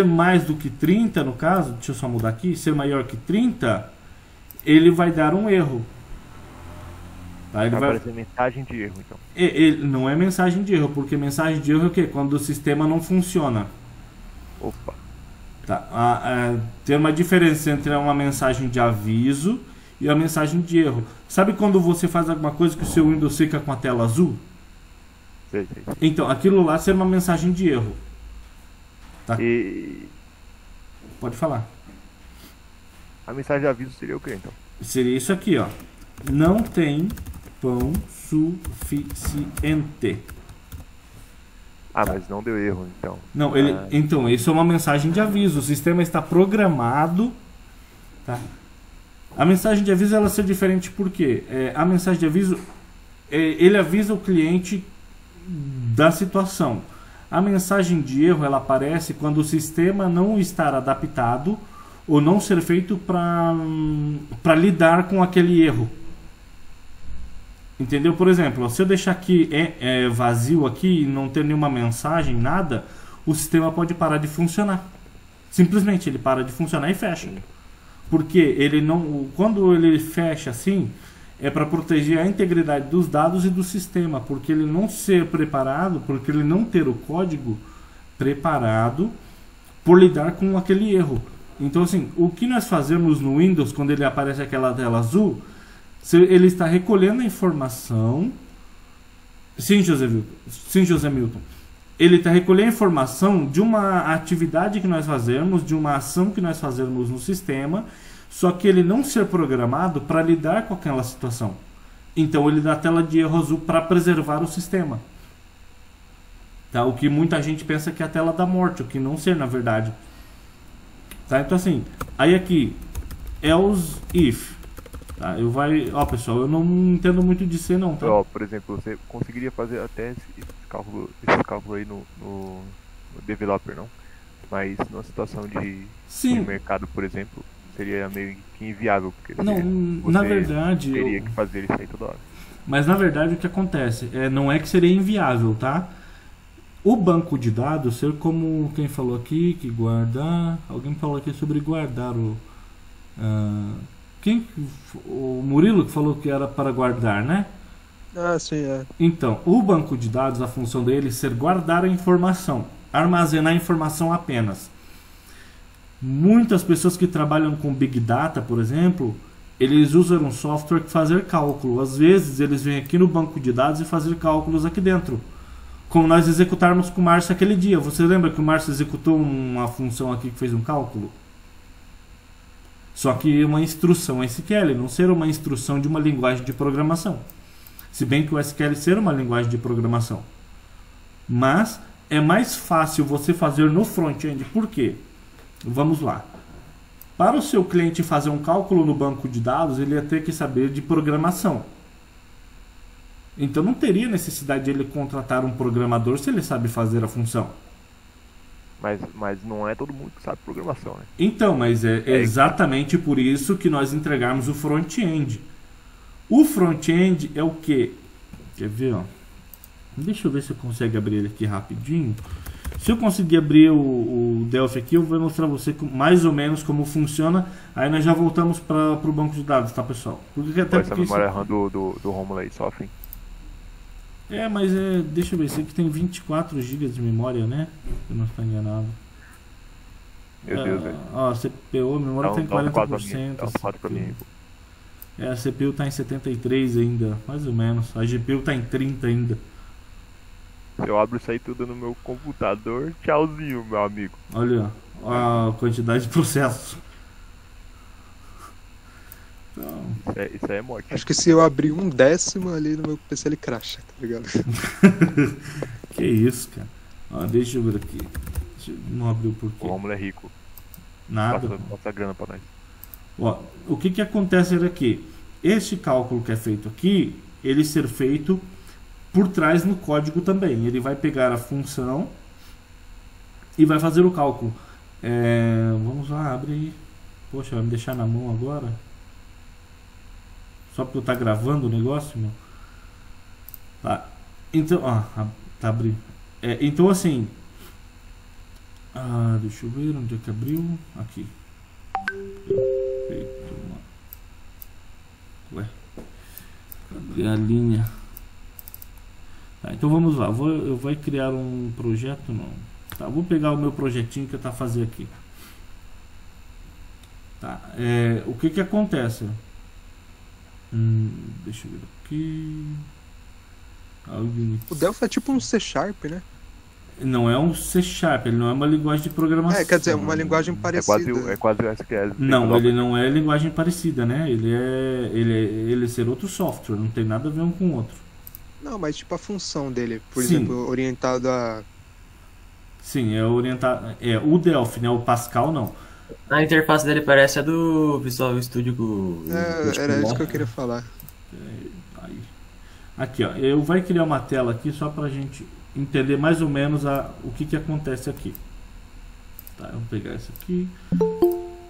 mais do que 30, no caso, deixa eu só mudar aqui, ser maior que 30, ele vai dar um erro. Tá? Ele vai aparecer mensagem de erro, então. Não é mensagem de erro, porque mensagem de erro é o quê? Quando o sistema não funciona. Opa. Tá? Tem uma diferença entre uma mensagem de aviso e a mensagem de erro. Sabe quando você faz alguma coisa que o seu Windows fica com a tela azul? Sei. Então, aquilo lá será uma mensagem de erro. Tá? Pode falar. A mensagem de aviso seria o quê, então? Seria isso aqui, ó. Não tem pão suficiente. Mas não deu erro, então. Não, então, isso é uma mensagem de aviso. O sistema está programado. Tá? A mensagem de aviso ela ser diferente porque a mensagem de aviso ele avisa o cliente da situação. A mensagem de erro ela aparece quando o sistema não estar adaptado ou não ser feito para lidar com aquele erro. Entendeu? Por exemplo, se eu deixar aqui vazio aqui e não ter nenhuma mensagem, nada, o sistema pode parar de funcionar. Simplesmente ele para de funcionar e fecha. Porque ele não, quando ele fecha assim, é para proteger a integridade dos dados e do sistema, porque ele não ser preparado, porque ele não ter o código preparado por lidar com aquele erro. Então assim, o que nós fazemos no Windows quando ele aparece aquela tela azul, ele está recolhendo a informação. Sim, José Milton. Ele está recolhendo a informação de uma atividade que nós fazemos, de uma ação que nós fazemos no sistema, só que ele não ser programado para lidar com aquela situação. Então ele dá a tela de erro azul para preservar o sistema. Tá? O que muita gente pensa que é a tela da morte, o que não ser na verdade. Tá? Então assim, aí aqui, else if. Tá? Pessoal, eu não entendo muito de C não, tá? Por exemplo, você conseguiria fazer até esse cálculo aí no developer, não? Mas numa situação de mercado, por exemplo, seria meio que inviável, porque não, na verdade teria que fazer isso aí toda hora. Mas na verdade o que acontece não é que seria inviável, tá? O banco de dados ser como quem falou aqui que guardar, alguém falou aqui sobre guardar o Murilo que falou que era para guardar, né? Ah, sim, é. Então, o banco de dados, a função dele é ser guardar a informação, armazenar a informação apenas. Muitas pessoas que trabalham com Big Data, por exemplo, eles usam um software que fazer cálculo. Às vezes eles vêm aqui no banco de dados e fazer cálculos aqui dentro. Como nós executarmos com o Márcio aquele dia. Você lembra que o Márcio executou uma função aqui que fez um cálculo? Só que uma instrução SQL, não ser uma instrução de uma linguagem de programação. Se bem que o SQL ser uma linguagem de programação. Mas é mais fácil você fazer no front-end. Por quê? Vamos lá. Para o seu cliente fazer um cálculo no banco de dados, ele ia ter que saber de programação. Então não teria necessidade de ele contratar um programador se ele sabe fazer a função. Mas não é todo mundo que sabe programação, né? Então, mas é exatamente por isso que nós entregamos o front-end. O front-end é o quê? Quer ver, ó? Deixa eu ver se eu consigo abrir ele aqui rapidinho. Se eu conseguir abrir o Delphi aqui, eu vou mostrar a você mais ou menos como funciona. Aí nós já voltamos para o banco de dados, tá, pessoal? Porque até essa memória RAM do Romulo aí sofre. Mas deixa eu ver, esse aqui tem 24 GB de memória, né? Se eu não estou enganado. Meu Deus, velho. Ó, a CPU, a memória está em 40%. Dá um 4 pra mim. A CPU está em 73 ainda, mais ou menos. A GPU está em 30 ainda. Se eu abro isso aí tudo no meu computador, tchauzinho, meu amigo. Olha a quantidade de processos. Então... Isso aí é morte. Acho que se eu abrir 1/10 ali no meu PC ele cracha, tá ligado? Que isso, cara. Ó, deixa eu ver aqui. Não abriu por quê? O Romulo é rico. Nada. Passa grana pra nós. Ó, o que acontece aqui? Este cálculo que é feito aqui, ele ser feito por trás no código também. Ele vai pegar a função e vai fazer o cálculo. Vamos lá, abre aí. Poxa, vai me deixar na mão agora? Só porque eu tá gravando o negócio, meu? Tá. Então, tá abrindo. Então assim, deixa eu ver onde é que abriu. Aqui. Ué, cadê a linha? Tá, então vamos lá. Eu vou criar um projeto, não. Tá, vou pegar o meu projetinho que eu tá fazendo aqui. Tá. O que acontece? Deixa eu ver aqui. O Delphi é tipo um C Sharp, né? Não é um C Sharp, ele não é uma linguagem de programação. Quer dizer, uma linguagem parecida. É quase o SQL. Não, ele não é linguagem parecida, né? Ele é ser outro software, não tem nada a ver um com o outro. Não, mas tipo a função dele, por Sim. exemplo, orientado a... Sim, é orientado... o Delphi, né? O Pascal, não. A interface dele parece a do Visual Studio. Era isso que eu queria falar. Aqui, ó. Eu vou criar uma tela aqui só pra gente entender mais ou menos o que acontece aqui. Tá, eu vou pegar isso aqui.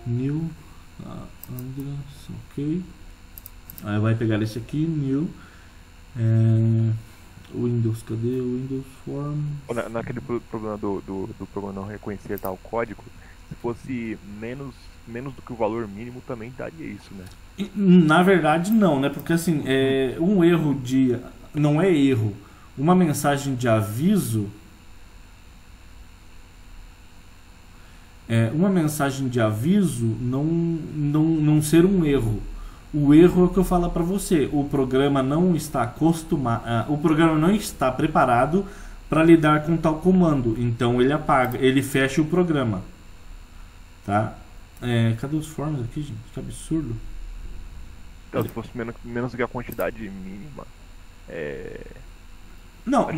New. Anderson, ok. Aí vai pegar esse aqui, New. Windows, cadê o Windows Form? Naquele problema do programa não reconhecer tal código, se fosse menos do que o valor mínimo também daria isso, né? Na verdade não, né? Porque assim, um erro de... Não é erro. Uma mensagem de aviso... uma mensagem de aviso não ser um erro. O erro é o que eu falo para você. O programa não está acostumado, o programa não está preparado para lidar com tal comando. Então ele apaga, ele fecha o programa. Tá? Cadê os forms aqui, gente? Que absurdo. Então, se fosse menos do que a quantidade mínima, Não,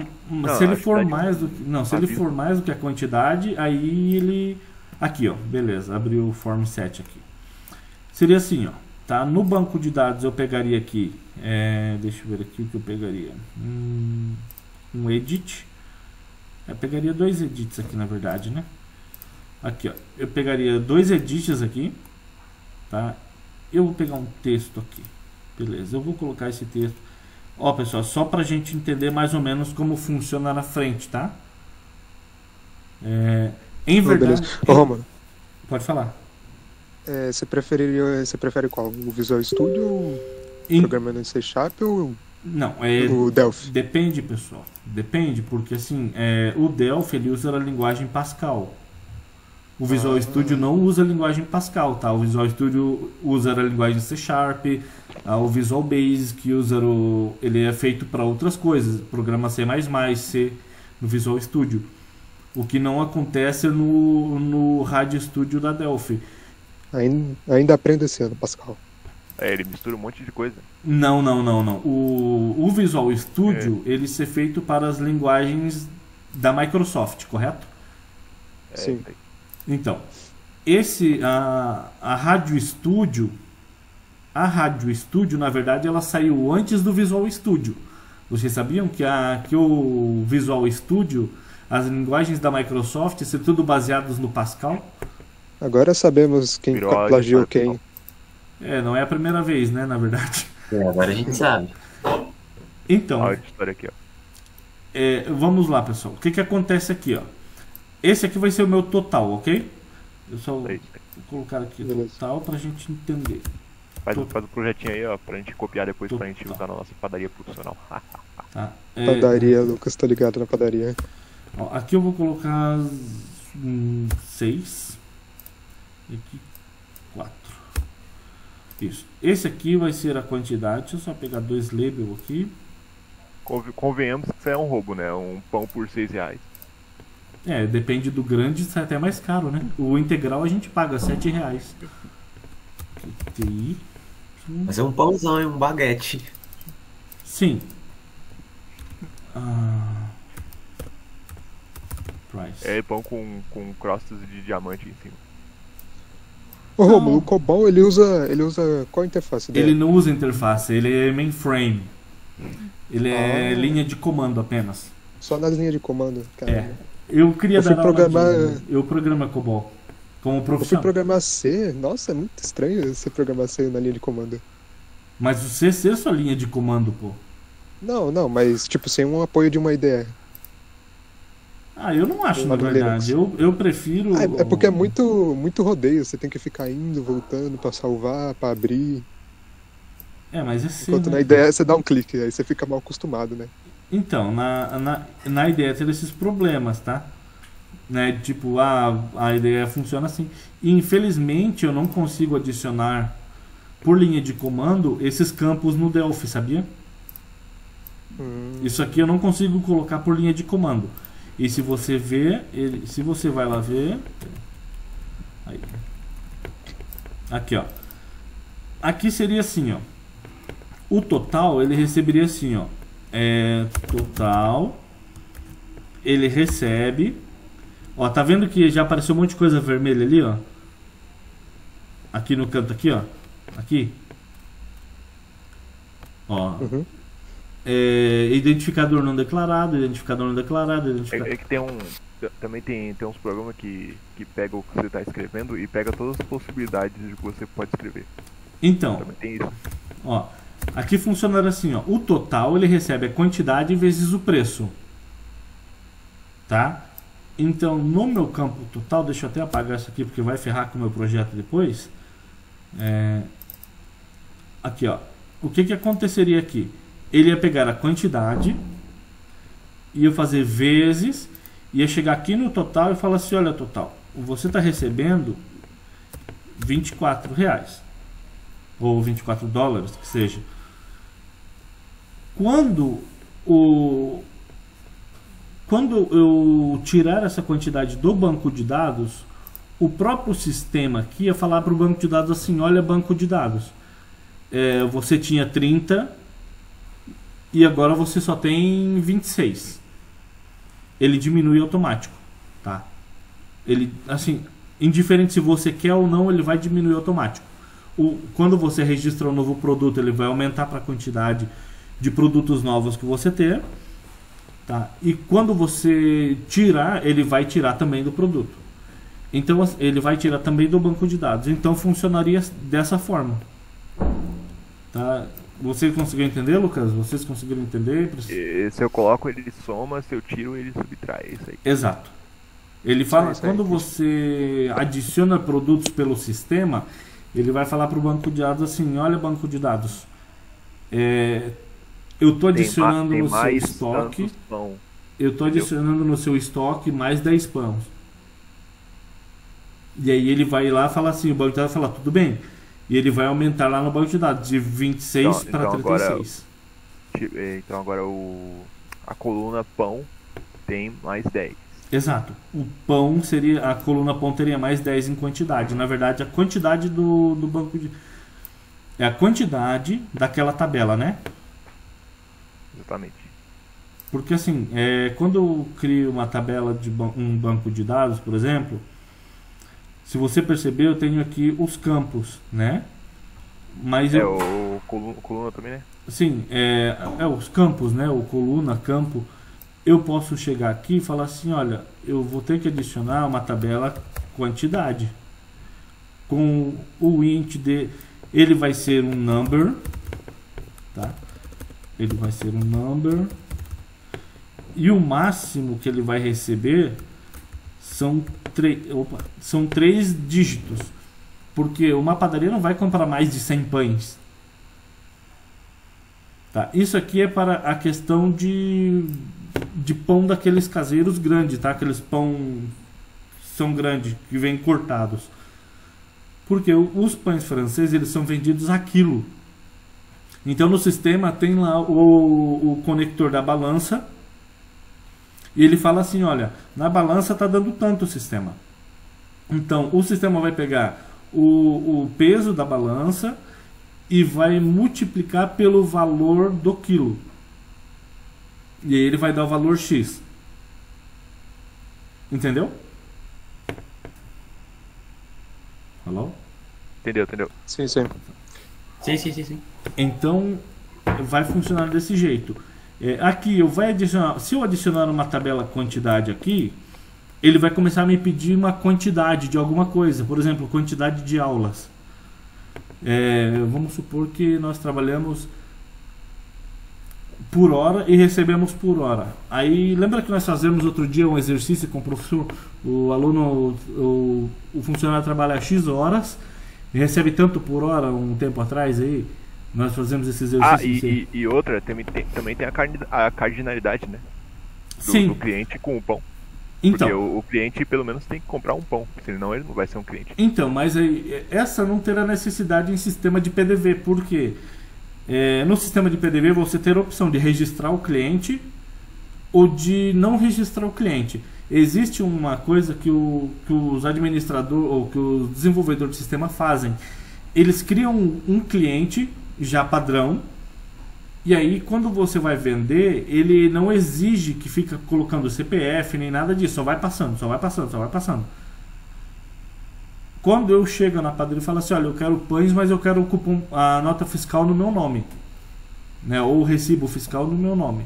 se ele for mais do que, não, se ele for mais do que a quantidade, aí ele aqui, ó, beleza, abriu o form 7 aqui. Seria assim, ó, tá? No banco de dados eu pegaria aqui, deixa eu ver aqui o que eu pegaria. Um edit. Eu pegaria 2 edits aqui, na verdade, né? Aqui, ó, eu pegaria 2 edits aqui, tá? Eu vou pegar um texto aqui. Beleza, eu vou colocar esse texto. Ó, pessoal, só pra gente entender mais ou menos como funciona na frente, tá? Em verdade... Ô, Romulo, pode falar. Você prefere qual? O Visual Studio ou o programa no C Sharp ou não, o Delphi? Depende, pessoal. Depende, porque assim, o Delphi ele usa a linguagem Pascal. O Visual Studio não usa a linguagem Pascal, tá? O Visual Studio usa a linguagem C Sharp, o Visual Basic ele é feito para outras coisas, programa C++, C no Visual Studio. O que não acontece no Radio Studio da Delphi. Ainda aprende esse ano, Pascal. Ele mistura um monte de coisa. Não. O Visual Studio ele é feito para as linguagens da Microsoft, correto? Sim. Então, a Radio Studio, na verdade, ela saiu antes do Visual Studio. Vocês sabiam que o Visual Studio, as linguagens da Microsoft, são tudo baseadas no Pascal? Agora sabemos quem plagiou quem. Não é a primeira vez, né, na verdade. Agora a gente sabe. Então, Olha a história aqui, ó. vamos lá, pessoal. O que acontece aqui, ó? Esse aqui vai ser o meu total, ok? Eu só vou colocar aqui total pra gente entender. Faz o projetinho aí, ó, pra gente copiar depois pra gente usar na nossa padaria profissional. Tá. Padaria, Lucas, tô ligado na padaria. Ó, aqui eu vou colocar 6. E aqui 4. Isso. Esse aqui vai ser a quantidade. Deixa eu só pegar 2 labels aqui. Convenhamos que isso é um roubo, né? Um pão por R$6. Depende do grande, sai até mais caro, né? O integral a gente paga R$7. Mas é um pãozão, é um baguete. Sim. Price. Pão com crostas de diamante em cima. Ô, Romulo, o COBOL ele usa qual interface dele? Ele não usa interface, ele é mainframe. Ele é linha de comando apenas. Só na linha de comando, cara. Eu queria dar programar. Eu programo COBOL como Eu fui profissional. programar C. Nossa, é muito estranho você programar C na linha de comando. Mas o CC é sua linha de comando, pô. Não, mas tipo sem um apoio de uma IDE. Eu não acho, na verdade. Eu prefiro. É porque é muito rodeio. Você tem que ficar indo, voltando pra salvar, pra abrir. Mas é sim. Enquanto na IDE você dá um clique, aí você fica mal acostumado, né? Então, na ideia tem esses problemas, tá? Né? Tipo, a ideia funciona assim. E, infelizmente, eu não consigo adicionar por linha de comando esses campos no Delphi, sabia? Isso aqui eu não consigo colocar por linha de comando. E se você ver, se você vai lá ver... Aí. Aqui, ó. Aqui seria assim, ó. O total, ele receberia assim, ó. Total, ele recebe, ó, tá vendo que já apareceu um monte de coisa vermelha ali, ó, aqui no canto aqui, ó, aqui, ó, identificador não declarado, identificador não declarado, É que também tem uns programas que pegam o que você está escrevendo e pega todas as possibilidades de que você pode escrever. Então, Também tem isso. ó, aqui funciona assim, ó, o total ele recebe a quantidade vezes o preço, tá? Então, no meu campo total, deixa eu até apagar isso aqui porque vai ferrar com o meu projeto depois. Aqui, ó, o que aconteceria aqui? Ele ia pegar a quantidade, ia fazer vezes, ia chegar aqui no total e falar assim, olha total, você está recebendo R$24, ou $24, que seja. Quando eu tirar essa quantidade do banco de dados, o próprio sistema aqui ia falar para o banco de dados assim, olha banco de dados, você tinha 30 e agora você só tem 26. Ele diminui automático, tá? Ele, assim, indiferente se você quer ou não, ele vai diminuir automático. Quando você registra um novo produto, ele vai aumentar para a quantidade de produtos novos que você ter, tá? E quando você tirar, ele vai tirar também do produto. Então ele vai tirar também do banco de dados. Então funcionaria dessa forma, tá? Você conseguiu entender, Lucas? Vocês conseguiram entender? E se eu coloco, ele soma, se eu tiro, ele subtrai. Isso aí. Exato. Ele fala, quando você adiciona produtos pelo sistema, ele vai falar para o banco de dados assim, olha banco de dados, eu estou adicionando no seu estoque, eu estou adicionando no seu estoque mais 10 pães. E aí ele vai lá e fala assim, o banco de dados fala, tudo bem. E ele vai aumentar lá no banco de dados de 26 para 36. Então agora a coluna pão tem mais 10. Exato. O pão seria, a coluna pão teria mais 10 em quantidade. Na verdade, a quantidade do banco de... é a quantidade daquela tabela, né? Exatamente. Porque assim, quando eu crio uma tabela de um banco de dados, por exemplo, se você perceber, eu tenho aqui os campos, né? Mas o coluna também, né? Sim, os campos, né? O coluna, campo. Eu posso chegar aqui e falar assim, olha, eu vou ter que adicionar uma tabela quantidade. Com o int ele vai ser um number, tá? Ele vai ser um number. E o máximo que ele vai receber são 3 dígitos. Porque uma padaria não vai comprar mais de 100 pães. Tá? Isso aqui é para a questão de pão daqueles caseiros grandes, tá? Aqueles pão são grandes, que vêm cortados. Porque os pães franceses, eles são vendidos a quilo. Então no sistema tem lá o conector da balança. E ele fala assim, olha, na balança está dando tanto o sistema. Então o sistema vai pegar o peso da balança e vai multiplicar pelo valor do quilo. E aí ele vai dar o valor X. Entendeu? Alô? Entendeu? Sim. Sim. Então vai funcionar desse jeito. Aqui se eu adicionar uma tabela quantidade aqui, ele vai começar a me pedir uma quantidade de alguma coisa. Por exemplo, quantidade de aulas. Vamos supor que nós trabalhamos por hora e recebemos por hora. Aí lembra que nós fazemos outro dia um exercício com o professor, o aluno, o funcionário trabalha X horas e recebe tanto por hora um tempo atrás aí. Nós fazemos esse exercício. E outra, também tem a cardinalidade, né? Sim. Do cliente com o pão. Então, porque o cliente pelo menos tem que comprar um pão, senão ele não vai ser um cliente. Então, mas aí, essa não terá necessidade em sistema de PDV, porque no sistema de PDV você terá a opção de registrar o cliente ou de não registrar o cliente. Existe uma coisa que os administradores ou que os desenvolvedores de sistema fazem. Eles criam um cliente já padrão, e aí quando você vai vender, ele não exige que fica colocando CPF nem nada disso, só vai passando. Quando eu chego na padaria e falo assim, olha, eu quero pães, mas eu quero o cupom, a nota fiscal no meu nome. né, ou recibo fiscal no meu nome.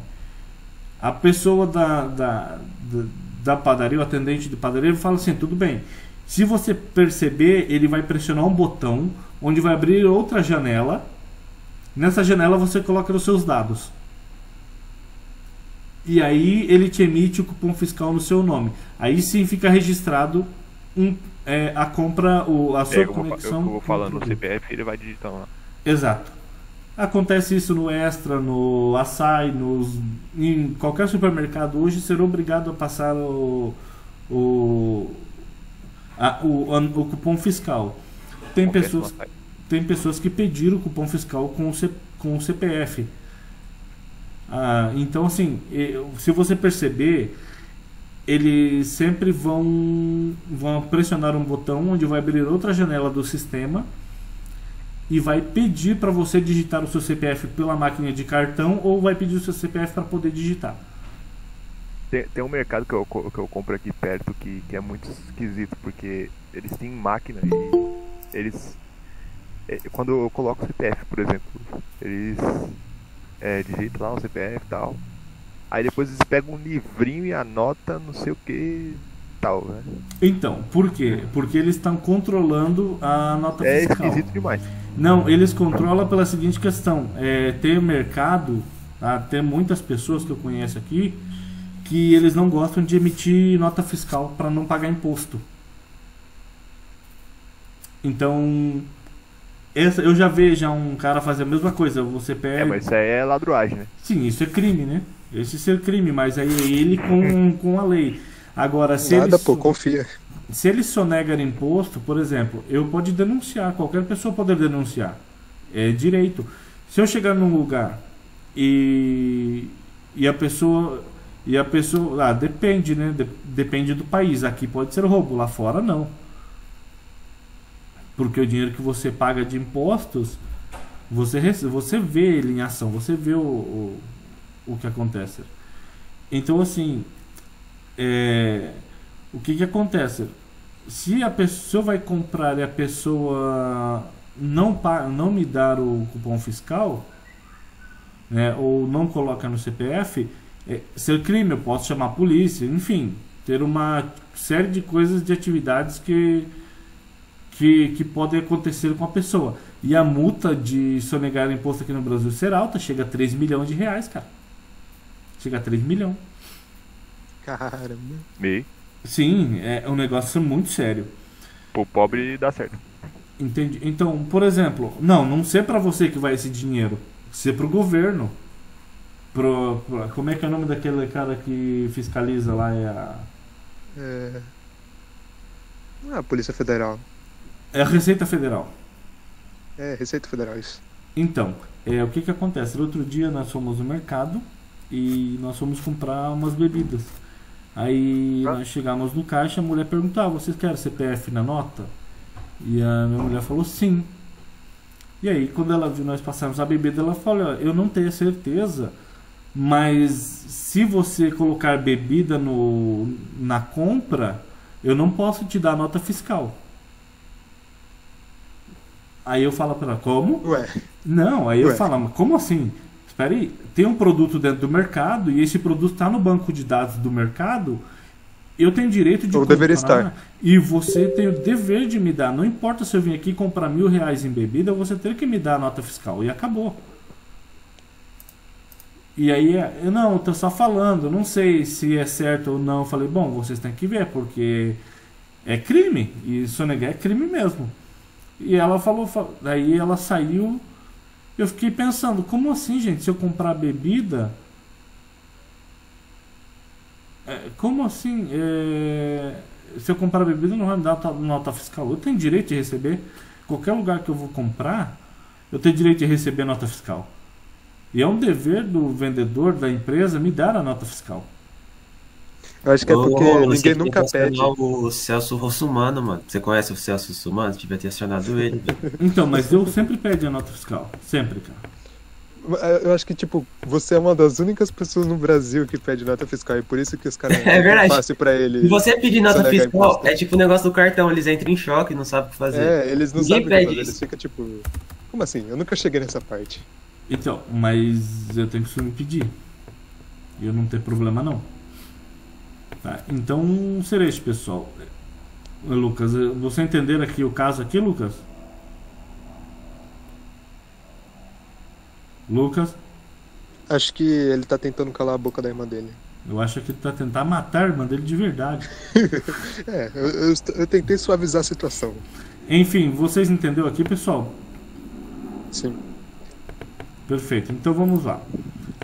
A pessoa da padaria, o atendente de padaria, ele fala assim, tudo bem. Se você perceber, ele vai pressionar um botão onde vai abrir outra janela. Nessa janela você coloca os seus dados. E aí ele te emite o cupom fiscal no seu nome. Aí sim fica registrado a compra, a sua conexão. Eu vou falando no CPF, ele vai digitando lá. Exato. Acontece isso no Extra, no Açaí, em qualquer supermercado hoje, ser obrigado a passar o cupom fiscal. Tem pessoas que pediram o cupom fiscal com o CPF. Então, assim, se você perceber, eles sempre vão pressionar um botão onde vai abrir outra janela do sistema e vai pedir para você digitar o seu CPF pela máquina de cartão ou vai pedir o seu CPF para poder digitar. Tem um mercado que eu compro aqui perto que é muito esquisito, porque eles têm máquina e eles... Quando eu coloco o CPF, por exemplo, eles digitam lá o CPF e tal. Aí depois eles pegam um livrinho e anota não sei o que tal, né? Então, por quê? Porque eles estão controlando a nota fiscal. É esquisito demais. Não, eles controlam pela seguinte questão. Tem o mercado, tá? Tem muitas pessoas que eu conheço aqui que eles não gostam de emitir nota fiscal para não pagar imposto. Então, eu já vejo um cara fazer a mesma coisa. Você pega... mas isso aí é ladruagem, né? Sim, isso é crime, né? Esse é crime, mas aí é ele com a lei. Agora, confia. Se ele sonegar imposto, por exemplo, eu pode denunciar, qualquer pessoa pode denunciar. É direito. Se eu chegar num lugar e a pessoa depende, né? Depende do país. Aqui pode ser roubo, lá fora não. Porque o dinheiro que você paga de impostos, você vê ele em ação, você vê o que acontece. Então, assim, o que acontece? Se a pessoa vai comprar e a pessoa não me dar o cupom fiscal, né, ou não coloca no CPF, ser crime, eu posso chamar a polícia, enfim, ter uma série de coisas, de atividades que podem acontecer com a pessoa. E a multa de sonegar imposto aqui no Brasil ser alta, chega a 3 milhões de reais, cara. Chega a 3 milhões. Caramba. Sim, é um negócio muito sério. Pro pobre dá certo. Entende? Então, por exemplo, não ser pra você que vai esse dinheiro, ser pro governo. Como é que é o nome daquele cara que fiscaliza lá? Não é a Polícia Federal. É a Receita Federal. Receita Federal, isso. Então, o que acontece? No outro dia nós fomos no mercado e nós fomos comprar umas bebidas. Aí nós chegamos no caixa, a mulher perguntou, vocês querem CPF na nota? E a minha mulher falou sim. E aí, quando ela viu nós passarmos a bebida, ela falou, eu não tenho certeza, mas se você colocar bebida na compra, eu não posso te dar nota fiscal. Aí eu falo pra ela, como? Não, aí eu falo, mas como assim? Espera aí, tem um produto dentro do mercado e esse produto está no banco de dados do mercado, eu tenho direito de comprar. Deveria estar. E você tem o dever de me dar. Não importa se eu vim aqui comprar R$1.000 em bebida, você tem que me dar a nota fiscal. E acabou. E aí, eu tô só falando, não sei se é certo ou não. Eu falei, bom, vocês têm que ver, porque é crime. E sonegar é crime mesmo. E ela falou, daí ela saiu. Eu fiquei pensando, como assim, gente? Se eu comprar bebida, como assim? Se eu comprar bebida, não vai me dar nota fiscal. Eu tenho direito de receber. Qualquer lugar que eu vou comprar, eu tenho direito de receber nota fiscal. E é um dever do vendedor, da empresa, me dar a nota fiscal. Eu acho que é porque ninguém nunca pede. O Celso Russumano, mano. Você conhece o Celso Russumano? Você devia ter acionado ele. Então, mas eu sempre peço a nota fiscal. Sempre, cara. Eu acho que, tipo, você é uma das únicas pessoas no Brasil que pede nota fiscal. E por isso que os caras é verdade. fácil pra ele. Se você pedir nota fiscal, é tipo o negócio do cartão. Eles entram em choque, não sabem o que fazer. Eles não sabem o que fazer. Eles ficam tipo, como assim? Eu nunca cheguei nessa parte. Então, mas eu tenho que submedir. E eu não tenho problema não. Tá? Então será isso, pessoal. Lucas, você entender aqui o caso aqui, Lucas? Lucas? Acho que ele tá tentando calar a boca da irmã dele. Eu acho que ele tá tentando matar a irmã dele de verdade. Eu tentei suavizar a situação. Enfim, vocês entenderam aqui, pessoal? Sim. Perfeito, então vamos lá.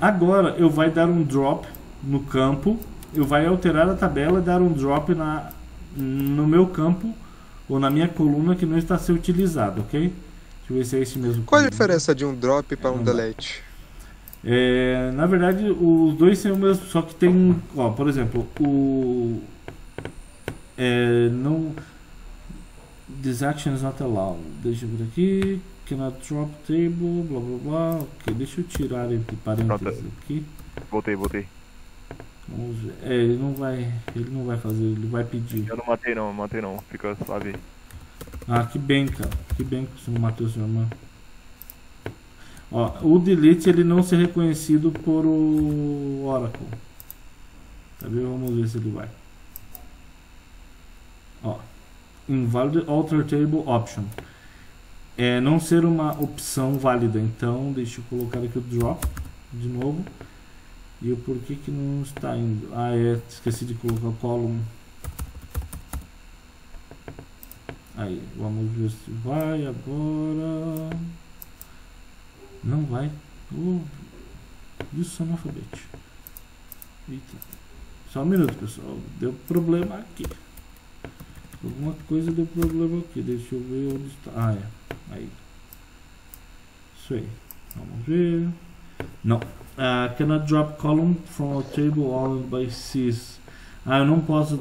Agora eu vai dar um drop no campo. Eu vai alterar a tabela e dar um drop no meu campo ou na minha coluna que não está sendo utilizado, ok? Deixa eu ver se é esse mesmo. Qual a diferença de um drop para um delete? Na verdade, os dois são o mesmo, só que tem, ó, por exemplo, não, this action is not allowed. Deixa eu ver aqui, cannot drop table, blá blá blá. Ok, deixa eu tirar entre parênteses aqui. Voltei. Vamos ver. Ele não vai fazer, ele vai pedir. Eu não matei não, fica suave. Ah, que bem, cara, que bem que você não matou seu irmão. Ó, o delete ele não ser reconhecido por o Oracle. Tá vendo? Vamos ver se ele vai. Ó, invalid alter table option. Não ser uma opção válida. Então, deixa eu colocar aqui o drop de novo. E o porquê que não está indo? Ah, esqueci de colocar o column. Aí, vamos ver se vai agora. Não vai. Isso, analfabete. Eita. Só um minuto, pessoal. Deu problema aqui. Alguma coisa deu problema aqui. Deixa eu ver onde está. Ah, é. Aí. Isso aí. Vamos ver. Não. Cannot drop column from a table owned by sys. Eu não posso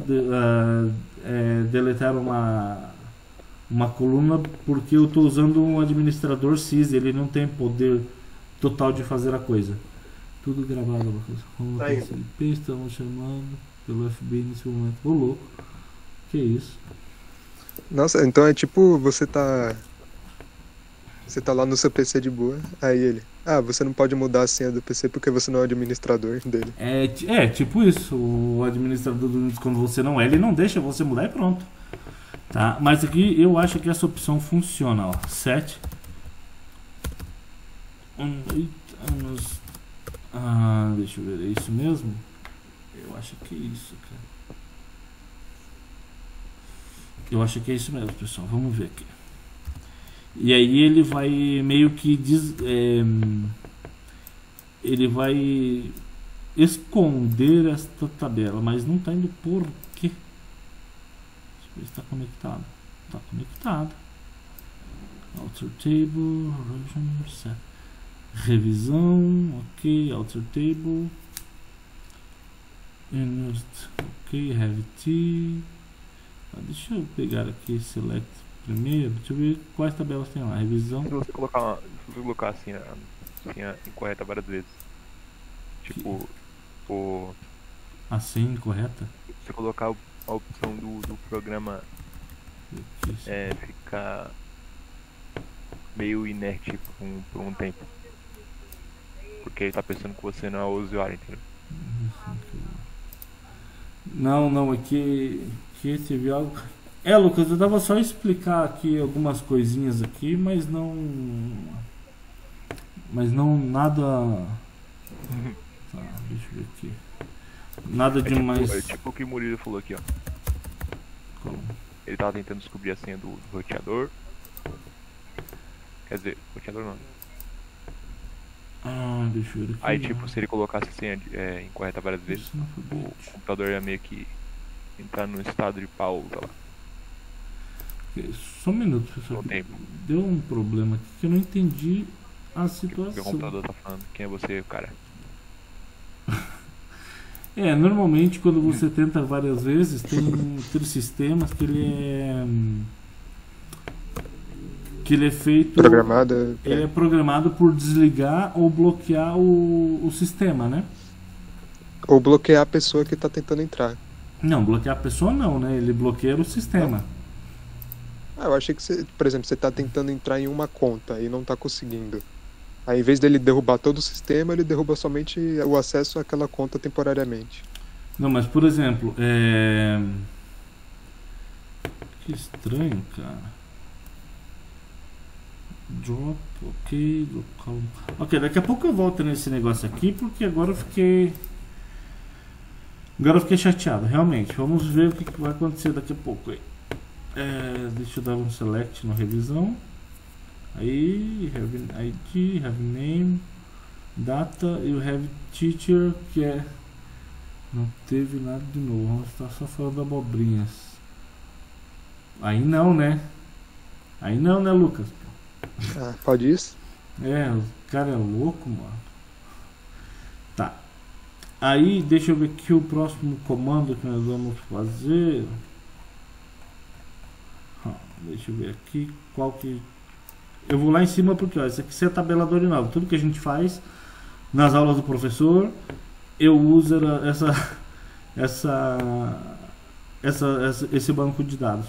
deletar uma coluna porque eu estou usando um administrador sys. Ele não tem poder total de fazer a coisa. Tudo gravado. Como IP estamos chamando pelo FBI nesse momento. Ô louco. Que isso? Nossa, então é tipo você tá lá no seu PC de boa, aí ele, você não pode mudar a senha do PC porque você não é o administrador dele. Tipo isso. O administrador do Windows, quando você não é, ele não deixa você mudar e pronto. Tá? Mas aqui eu acho que essa opção funciona, ó. Set. Deixa eu ver, é isso mesmo? Eu acho que é isso, cara. Eu acho que é isso mesmo, pessoal. Vamos ver aqui. E aí ele vai meio que ele vai esconder esta tabela, mas não está indo por quê? Deixa eu ver se está conectado. Está conectado. Alter table, set. Revisão, ok, alter table. Ok, have t. Deixa eu pegar aqui select primeiro. Deixa eu ver quais tabelas tem lá. Revisão. Se você colocar assim a incorreta várias vezes. Tipo, assim, incorreta? Se você colocar a opção do programa ficar meio inerte por um tempo. Porque ele tá pensando que você não é o usuário, entendeu? Não, aqui teve algo. Lucas, eu dava só explicar aqui algumas coisinhas aqui, mas não nada. Tá, deixa eu ver aqui. Nada demais. É tipo o que o Murilo falou aqui, ó. Como? Ele tava tentando descobrir a senha do roteador. Quer dizer, roteador não. Deixa eu ver aqui. Aí tipo, se ele colocasse a senha incorreta várias vezes, o computador ia meio que entrar num estado de pausa lá. Só um minuto, pessoal. Deu um problema aqui que eu não entendi a situação. O computador tá falando, quem é você, cara? Normalmente quando você tenta várias vezes, tem sistemas que ele é feito. Programado. Ele é programado por desligar ou bloquear o sistema, né? Ou bloquear a pessoa que tá tentando entrar. Não, bloquear a pessoa não, né? Ele bloqueia o sistema. Eu achei que por exemplo, você tá tentando entrar em uma conta e não tá conseguindo. Aí, em vez dele derrubar todo o sistema, ele derruba somente o acesso àquela conta temporariamente. Não, mas por exemplo, que estranho, cara. Drop, ok, local. Ok, daqui a pouco eu volto nesse negócio aqui, porque agora eu fiquei chateado, realmente. Vamos ver o que vai acontecer daqui a pouco aí. Deixa eu dar um select na revisão. Aí, have ID, have name, data e o have teacher, que é. Não teve nada de novo, vamos estar só falando abobrinhas. Aí não, né? Aí não, né, Lucas? Ah, pode isso? O cara é louco, mano. Tá. Aí, deixa eu ver aqui o próximo comando que nós vamos fazer. Deixa eu ver aqui qual que. Eu vou lá em cima porque, ó, isso aqui é a tabela do Arinaldo. Tudo que a gente faz nas aulas do professor, eu uso esse banco de dados.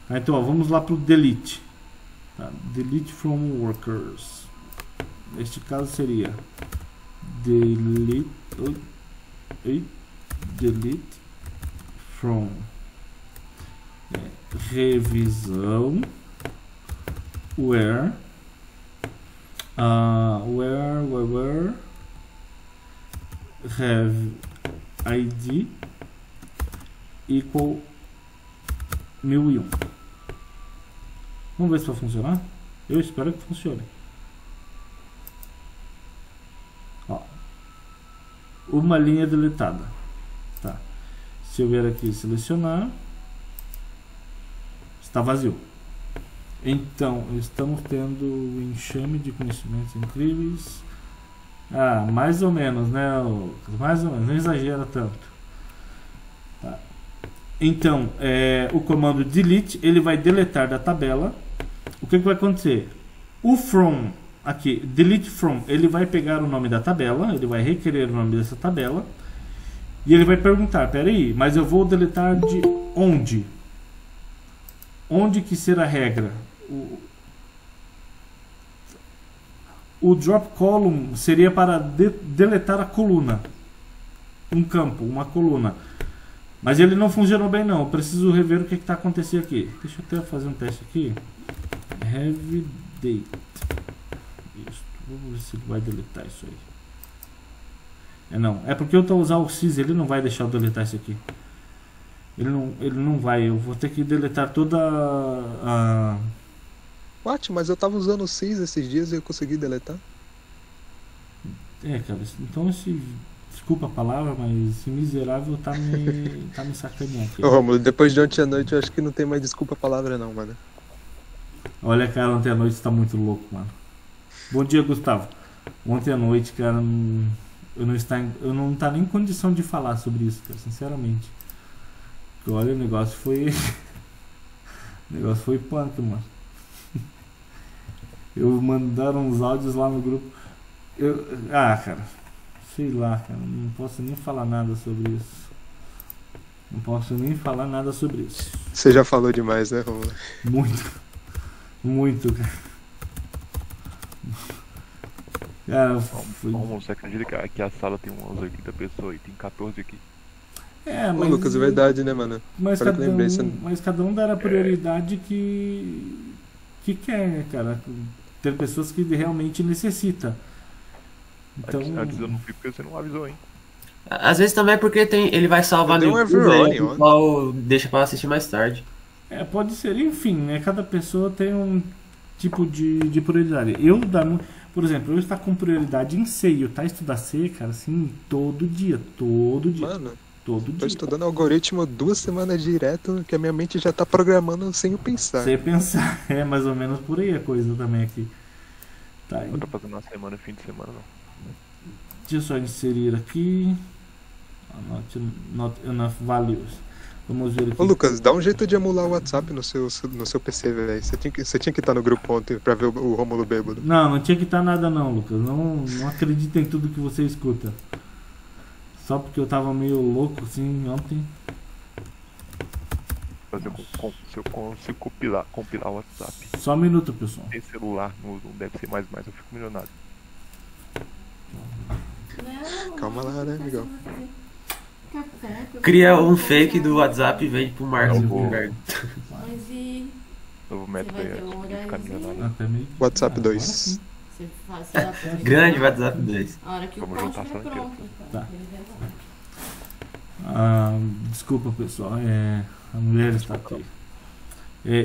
Então, ó, vamos lá para o delete. Tá? Delete from workers. Neste caso seria delete from revisão where have ID equal 1001. Vamos ver se vai funcionar. Eu espero que funcione. Ó, uma linha deletada. Tá. Se eu vier aqui selecionar, está vazio. Então, estamos tendo um enxame de conhecimentos incríveis. Mais ou menos, né? Mais ou menos, não exagera tanto. Tá. Então, o comando delete, ele vai deletar da tabela. O que vai acontecer? O from, aqui, delete from, ele vai pegar o nome da tabela, ele vai requerer o nome dessa tabela. E ele vai perguntar, peraí, mas eu vou deletar de onde? Onde que será a regra? O drop column seria para deletar a coluna. Um campo, uma coluna. Mas ele não funcionou bem não. Eu preciso rever o que está acontecendo aqui. Deixa eu até fazer um teste aqui. Have date. Isso. Vamos ver se ele vai deletar isso aí. Não. É porque eu estou usando o sys, ele não vai deixar eu deletar isso aqui. Ele não vai. Eu vou ter que deletar toda a... What? Mas eu tava usando o sys esses dias e eu consegui deletar. Cara, então desculpa a palavra, mas esse miserável tá me sacaneando aqui. Ô Romulo, depois de ontem à noite eu acho que não tem mais desculpa a palavra não, mano. Olha, cara, ontem à noite tá muito louco, mano. Bom dia, Gustavo. Ontem à noite, cara, eu não tá nem em condição de falar sobre isso, cara, sinceramente. Porque, olha, o negócio foi... o negócio foi punk, mano. Eu mandaram uns áudios lá no grupo. Cara, sei lá, cara, não posso nem falar nada sobre isso. Não posso nem falar nada sobre isso. Você já falou demais, né, Romulo? Muito, cara. Romulo, você acredita que aqui a sala tem umas 80 pessoas e tem 14 aqui? Mas... Ô, Lucas, é verdade, né, mano? Mas cada um dá a prioridade que quer, né, cara? Tem pessoas que realmente necessitam. Então... Antes eu não fui porque você não avisou, hein? Às vezes também é porque ele vai salvar no YouTube, o pessoal deixa pra assistir mais tarde. Pode ser, enfim, né? Cada pessoa tem um tipo de prioridade. Por exemplo, eu estou com prioridade em C, tá? Estudar C, cara, assim, todo dia. Mano, todo dia. Tô estudando algoritmo 2 semanas direto, que a minha mente já tá programando sem eu pensar. Sem pensar, mais ou menos por aí a coisa também aqui. Tá, eu tô fazendo uma semana, fim de semana não. Deixa eu só inserir aqui. Not enough values. Vamos ver aqui. Ô Lucas, dá um jeito de emular o WhatsApp no seu PC, velho. Você tinha que estar no grupo ontem pra ver o Romulo bêbado. Não tinha que estar nada não, Lucas. Não acredita em tudo que você escuta. Só porque eu tava meio louco assim ontem. Mas eu consigo compilar o WhatsApp. Só um minuto, pessoal. Tem celular, não deve ser mais, eu fico milionário. Calma lá, né, amigão? Cria um fake do WhatsApp e vende pro Mark Zuckerberg. Novo método aí, de ficar milionário. WhatsApp 2. Grande WhatsApp 2. A hora que o Vamos post juntar estiver só pronto. Tá. Desculpa, pessoal, a mulher está aqui.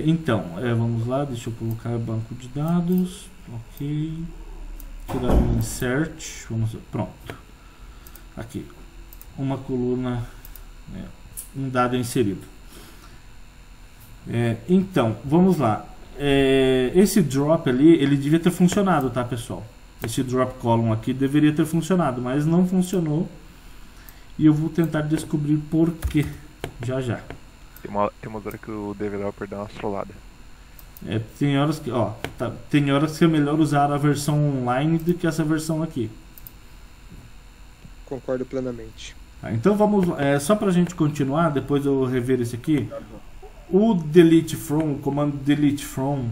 Então, vamos lá, deixa eu colocar banco de dados. Ok. Tirar o insert. Pronto. Aqui. Uma coluna, um dado inserido. Então, vamos lá. Esse drop ali, ele devia ter funcionado, tá, pessoal? Esse drop column aqui deveria ter funcionado, mas não funcionou. E eu vou tentar descobrir por quê. Já. Tem umas horas que o developer dá uma trollada. Tem horas que, tem horas que é melhor usar a versão online do que essa versão aqui. Concordo plenamente. Então vamos, só pra gente continuar, depois eu rever esse aqui. O delete from, o comando delete from,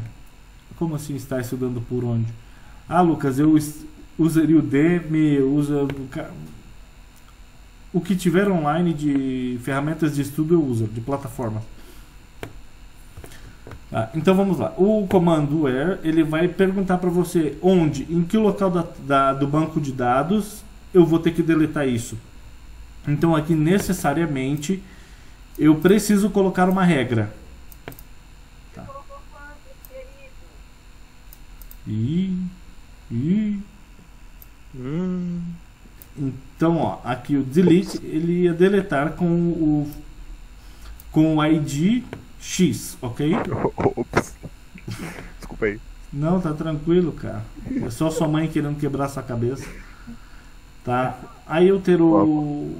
como assim está estudando por onde? Lucas, eu usaria o dem, usa o que tiver online de ferramentas de estudo eu uso, de plataforma. Então vamos lá. O comando where, ele vai perguntar para você onde, em que local do banco de dados eu vou ter que deletar isso. Então aqui necessariamente eu preciso colocar uma regra. Tá. Então, aqui o delete ele ia deletar com o ID X, ok? Ops. Desculpa aí. Não, tá tranquilo, cara. É só sua mãe querendo quebrar sua cabeça. Tá? Aí eu ter o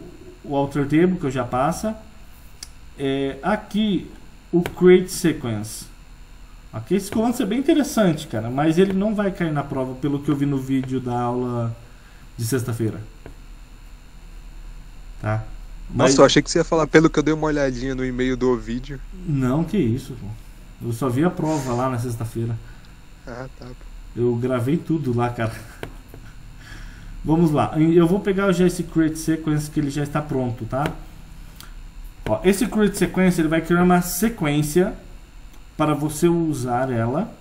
alter table que eu já passa. Aqui o create sequence. Aqui esse comando é bem interessante, cara, mas ele não vai cair na prova pelo que eu vi no vídeo da aula de sexta-feira. Tá? Nossa, eu achei que você ia falar pelo que eu dei uma olhadinha no e-mail do vídeo. Não, que isso, pô. Eu só vi a prova lá na sexta-feira. Tá. Eu gravei tudo lá, cara. Vamos lá. Eu vou pegar já esse create sequence que ele já está pronto, tá? Esse create sequence ele vai criar uma sequência para você usar ela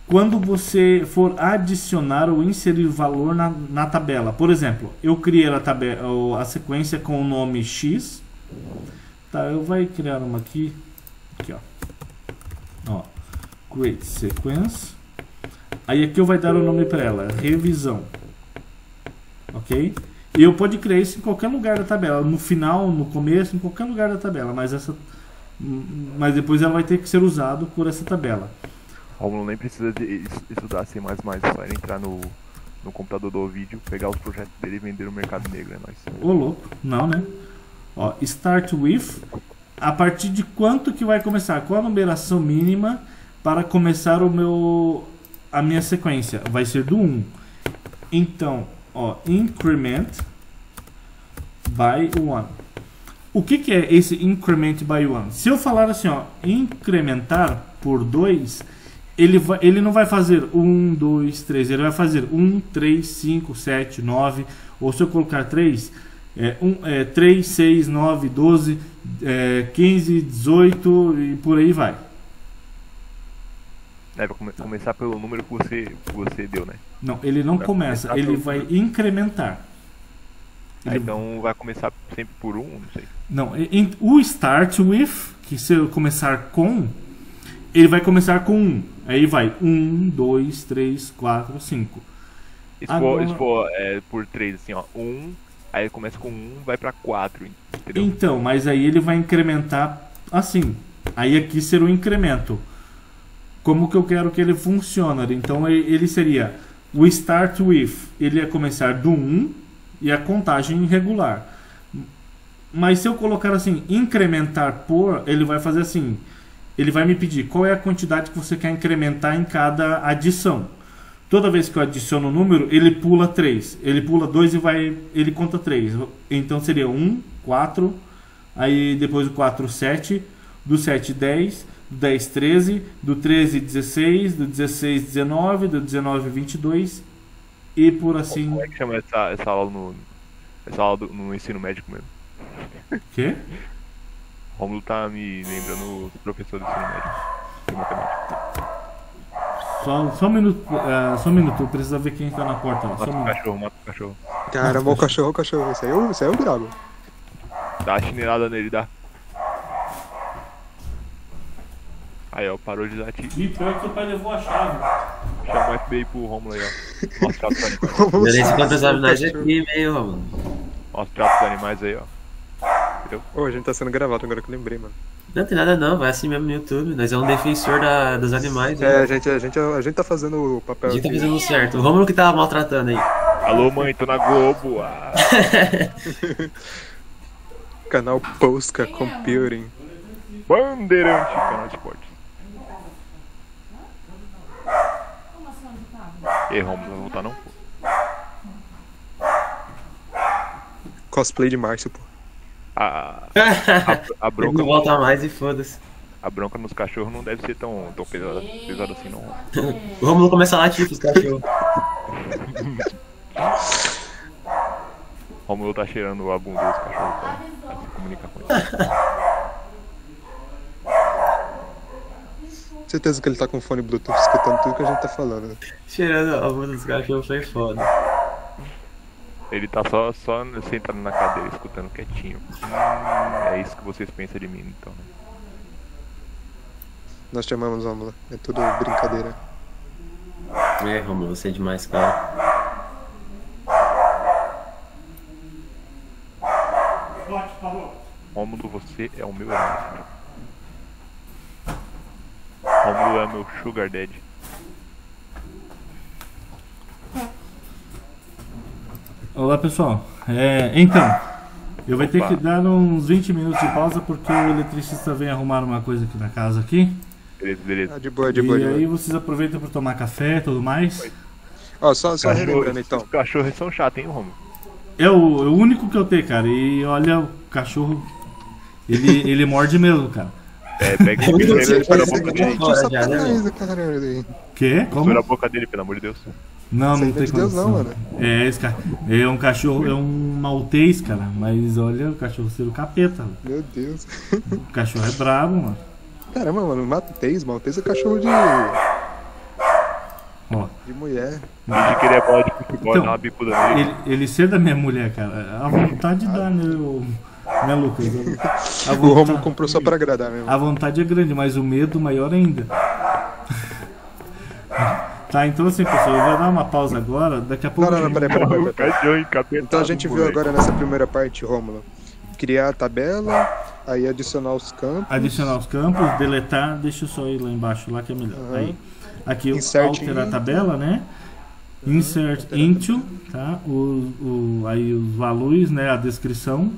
quando você for adicionar ou inserir valor na tabela. Por exemplo, eu criei a sequência com o nome X. Tá, eu vou criar uma aqui. Ó. Create sequence. Aí aqui eu vou dar o nome para ela, revisão. Ok? E eu pode criar isso em qualquer lugar da tabela, no final, no começo, em qualquer lugar da tabela, mas depois ela vai ter que ser usado por essa tabela. Romulo nem precisa de estudar C++, é só ele entrar no computador do vídeo, pegar os projetos dele e vender no mercado negro, é nóis. Ô louco, não, né? Start with, a partir de quanto que vai começar? Qual a numeração mínima para começar a minha sequência? Vai ser do 1. Então, increment by 1. O que é esse increment by 1? Se eu falar assim, incrementar por 2, ele não vai fazer 1, 2, 3, ele vai fazer 1, 3, 5, 7, 9, ou se eu colocar 3, 3, 6, 9, 12, 15, 18 e por aí vai. Vai começar pelo número que você deu, né? Não, ele não começa, ele vai incrementar. Então vai começar sempre por 1, não sei. Não, o start with, que se eu começar com, ele vai começar com 1. Aí vai 1, 2, 3, 4, 5. Se for por 3, assim, 1, aí começa com 1, vai pra 4, entendeu? Então, mas aí ele vai incrementar assim. Aí aqui será o incremento. Como que eu quero que ele funcione? Então ele seria o start with, ele ia começar do 1 e a contagem regular. Mas se eu colocar assim, incrementar por, ele vai fazer assim, ele vai me pedir qual é a quantidade que você quer incrementar em cada adição. Toda vez que eu adiciono o número, ele pula 3, ele pula 2 e ele conta 3. Então seria 1, 4, aí depois o 4, 7, do 7, 10, do 10, 13, do 13, 16, do 16, 19, do 19, 22 e por assim. Como é que chama essa aula Essa aula no ensino médico mesmo. Quê? Romulo tá me lembrando o professor do ensino médio. De matemática. Só um minuto, precisa ver quem tá na porta lá. Só um minuto. Mata o cachorro. Caramba, o cachorro. Esse aí é o brabo. Dá a chinelada nele, dá. Aí, ó, parou de latir. Ih, pior que seu pai levou a chave. Chama o FBI pro Romulo aí, ó. Mostra os animais. Beleza, quantas habilidades aqui, meio, Romulo. Mostra os animais aí, ó. Entendeu? Ô, a gente tá sendo gravado agora que eu lembrei, mano. Não tem nada não, vai assim mesmo no YouTube. Nós é um defensor dos animais. É, né? a gente tá fazendo o papel. A gente tá fazendo certo. O Romulo que tava maltratando aí. Alô, mãe, tô na Globo. Ah. Canal Posca Computing. Bandeirante, canal de esportes. E aí, Romulo, não vai voltar não? Cosplay de Márcio, pô. A bronca. Não volta mais e foda-se. A bronca nos cachorros não deve ser tão pesada assim, não. O Romulo começa a latir pros cachorros. Romulo tá cheirando a bunda dos cachorros pra se comunicar com eles. Certeza que ele tá com fone Bluetooth escutando tudo que a gente tá falando. Né? Cheirando a bunda dos cachorros foi foda. Ele tá só sentado na cadeira, escutando quietinho. É isso que vocês pensam de mim, então. Nós te amamos, Romulo. É tudo brincadeira. É, Romulo, você é demais, cara. Romulo, você é o meu herói. Romulo é meu sugar daddy. Olá, pessoal. Então, eu vou ter que dar uns 20 minutos de pausa porque o eletricista vem arrumar uma coisa aqui na casa aqui. Beleza. De boa. E aí vocês aproveitam para tomar café e tudo mais. Ó, só relembrando então. Os cachorros são chatos, hein, Romulo? É o único que eu tenho, cara. E olha, o cachorro, ele morde mesmo, cara. Pega ele pela boca dele. Quê? Como? Segura a boca dele, pelo amor de Deus. Não tem Deus condição. não, mano. É um cachorro, é um maltês, cara. Mas olha, o cachorro ser o capeta. Meu Deus. O cachorro é brabo, mano. Caramba, mano, maltês é cachorro de Ó. mulher. De querer bola de futebol, Então, dar uma bicuda nele. Ele ser da minha mulher, cara. A vontade dá, né, Lucas? O Romulo comprou só pra agradar mesmo. A vontade é grande, mas o medo maior ainda. Tá, então assim, pessoal, eu vou dar uma pausa agora, daqui a pouco... Não, peraí. Cachorro Então a gente viu agora nessa primeira parte, Romulo, criar a tabela, aí adicionar os campos. Deletar, deixa eu só ir lá embaixo, lá que é melhor. Uhum. Aí, aqui, Insert alterar a tabela, né? Insert into, tá? Aí os valores, né? A descrição.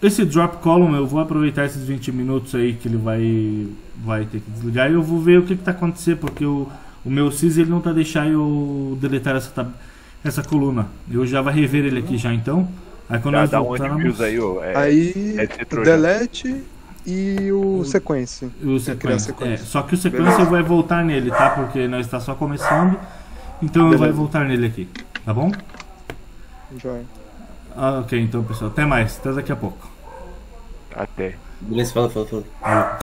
Esse drop column, eu vou aproveitar esses 20 minutos aí que ele vai ter que desligar e eu vou ver o que tá acontecendo, porque o meu sys ele não tá deixando eu deletar essa coluna. Eu já vou rever ele aqui já, então. Aí quando nós voltarmos... Aí delete e o sequence. Só que o sequence vai voltar nele, tá? Porque nós está só começando. Então eu vou voltar nele aqui, tá bom? Joia. Ok, então pessoal, até mais, até daqui a pouco. Até. Beleza, fala.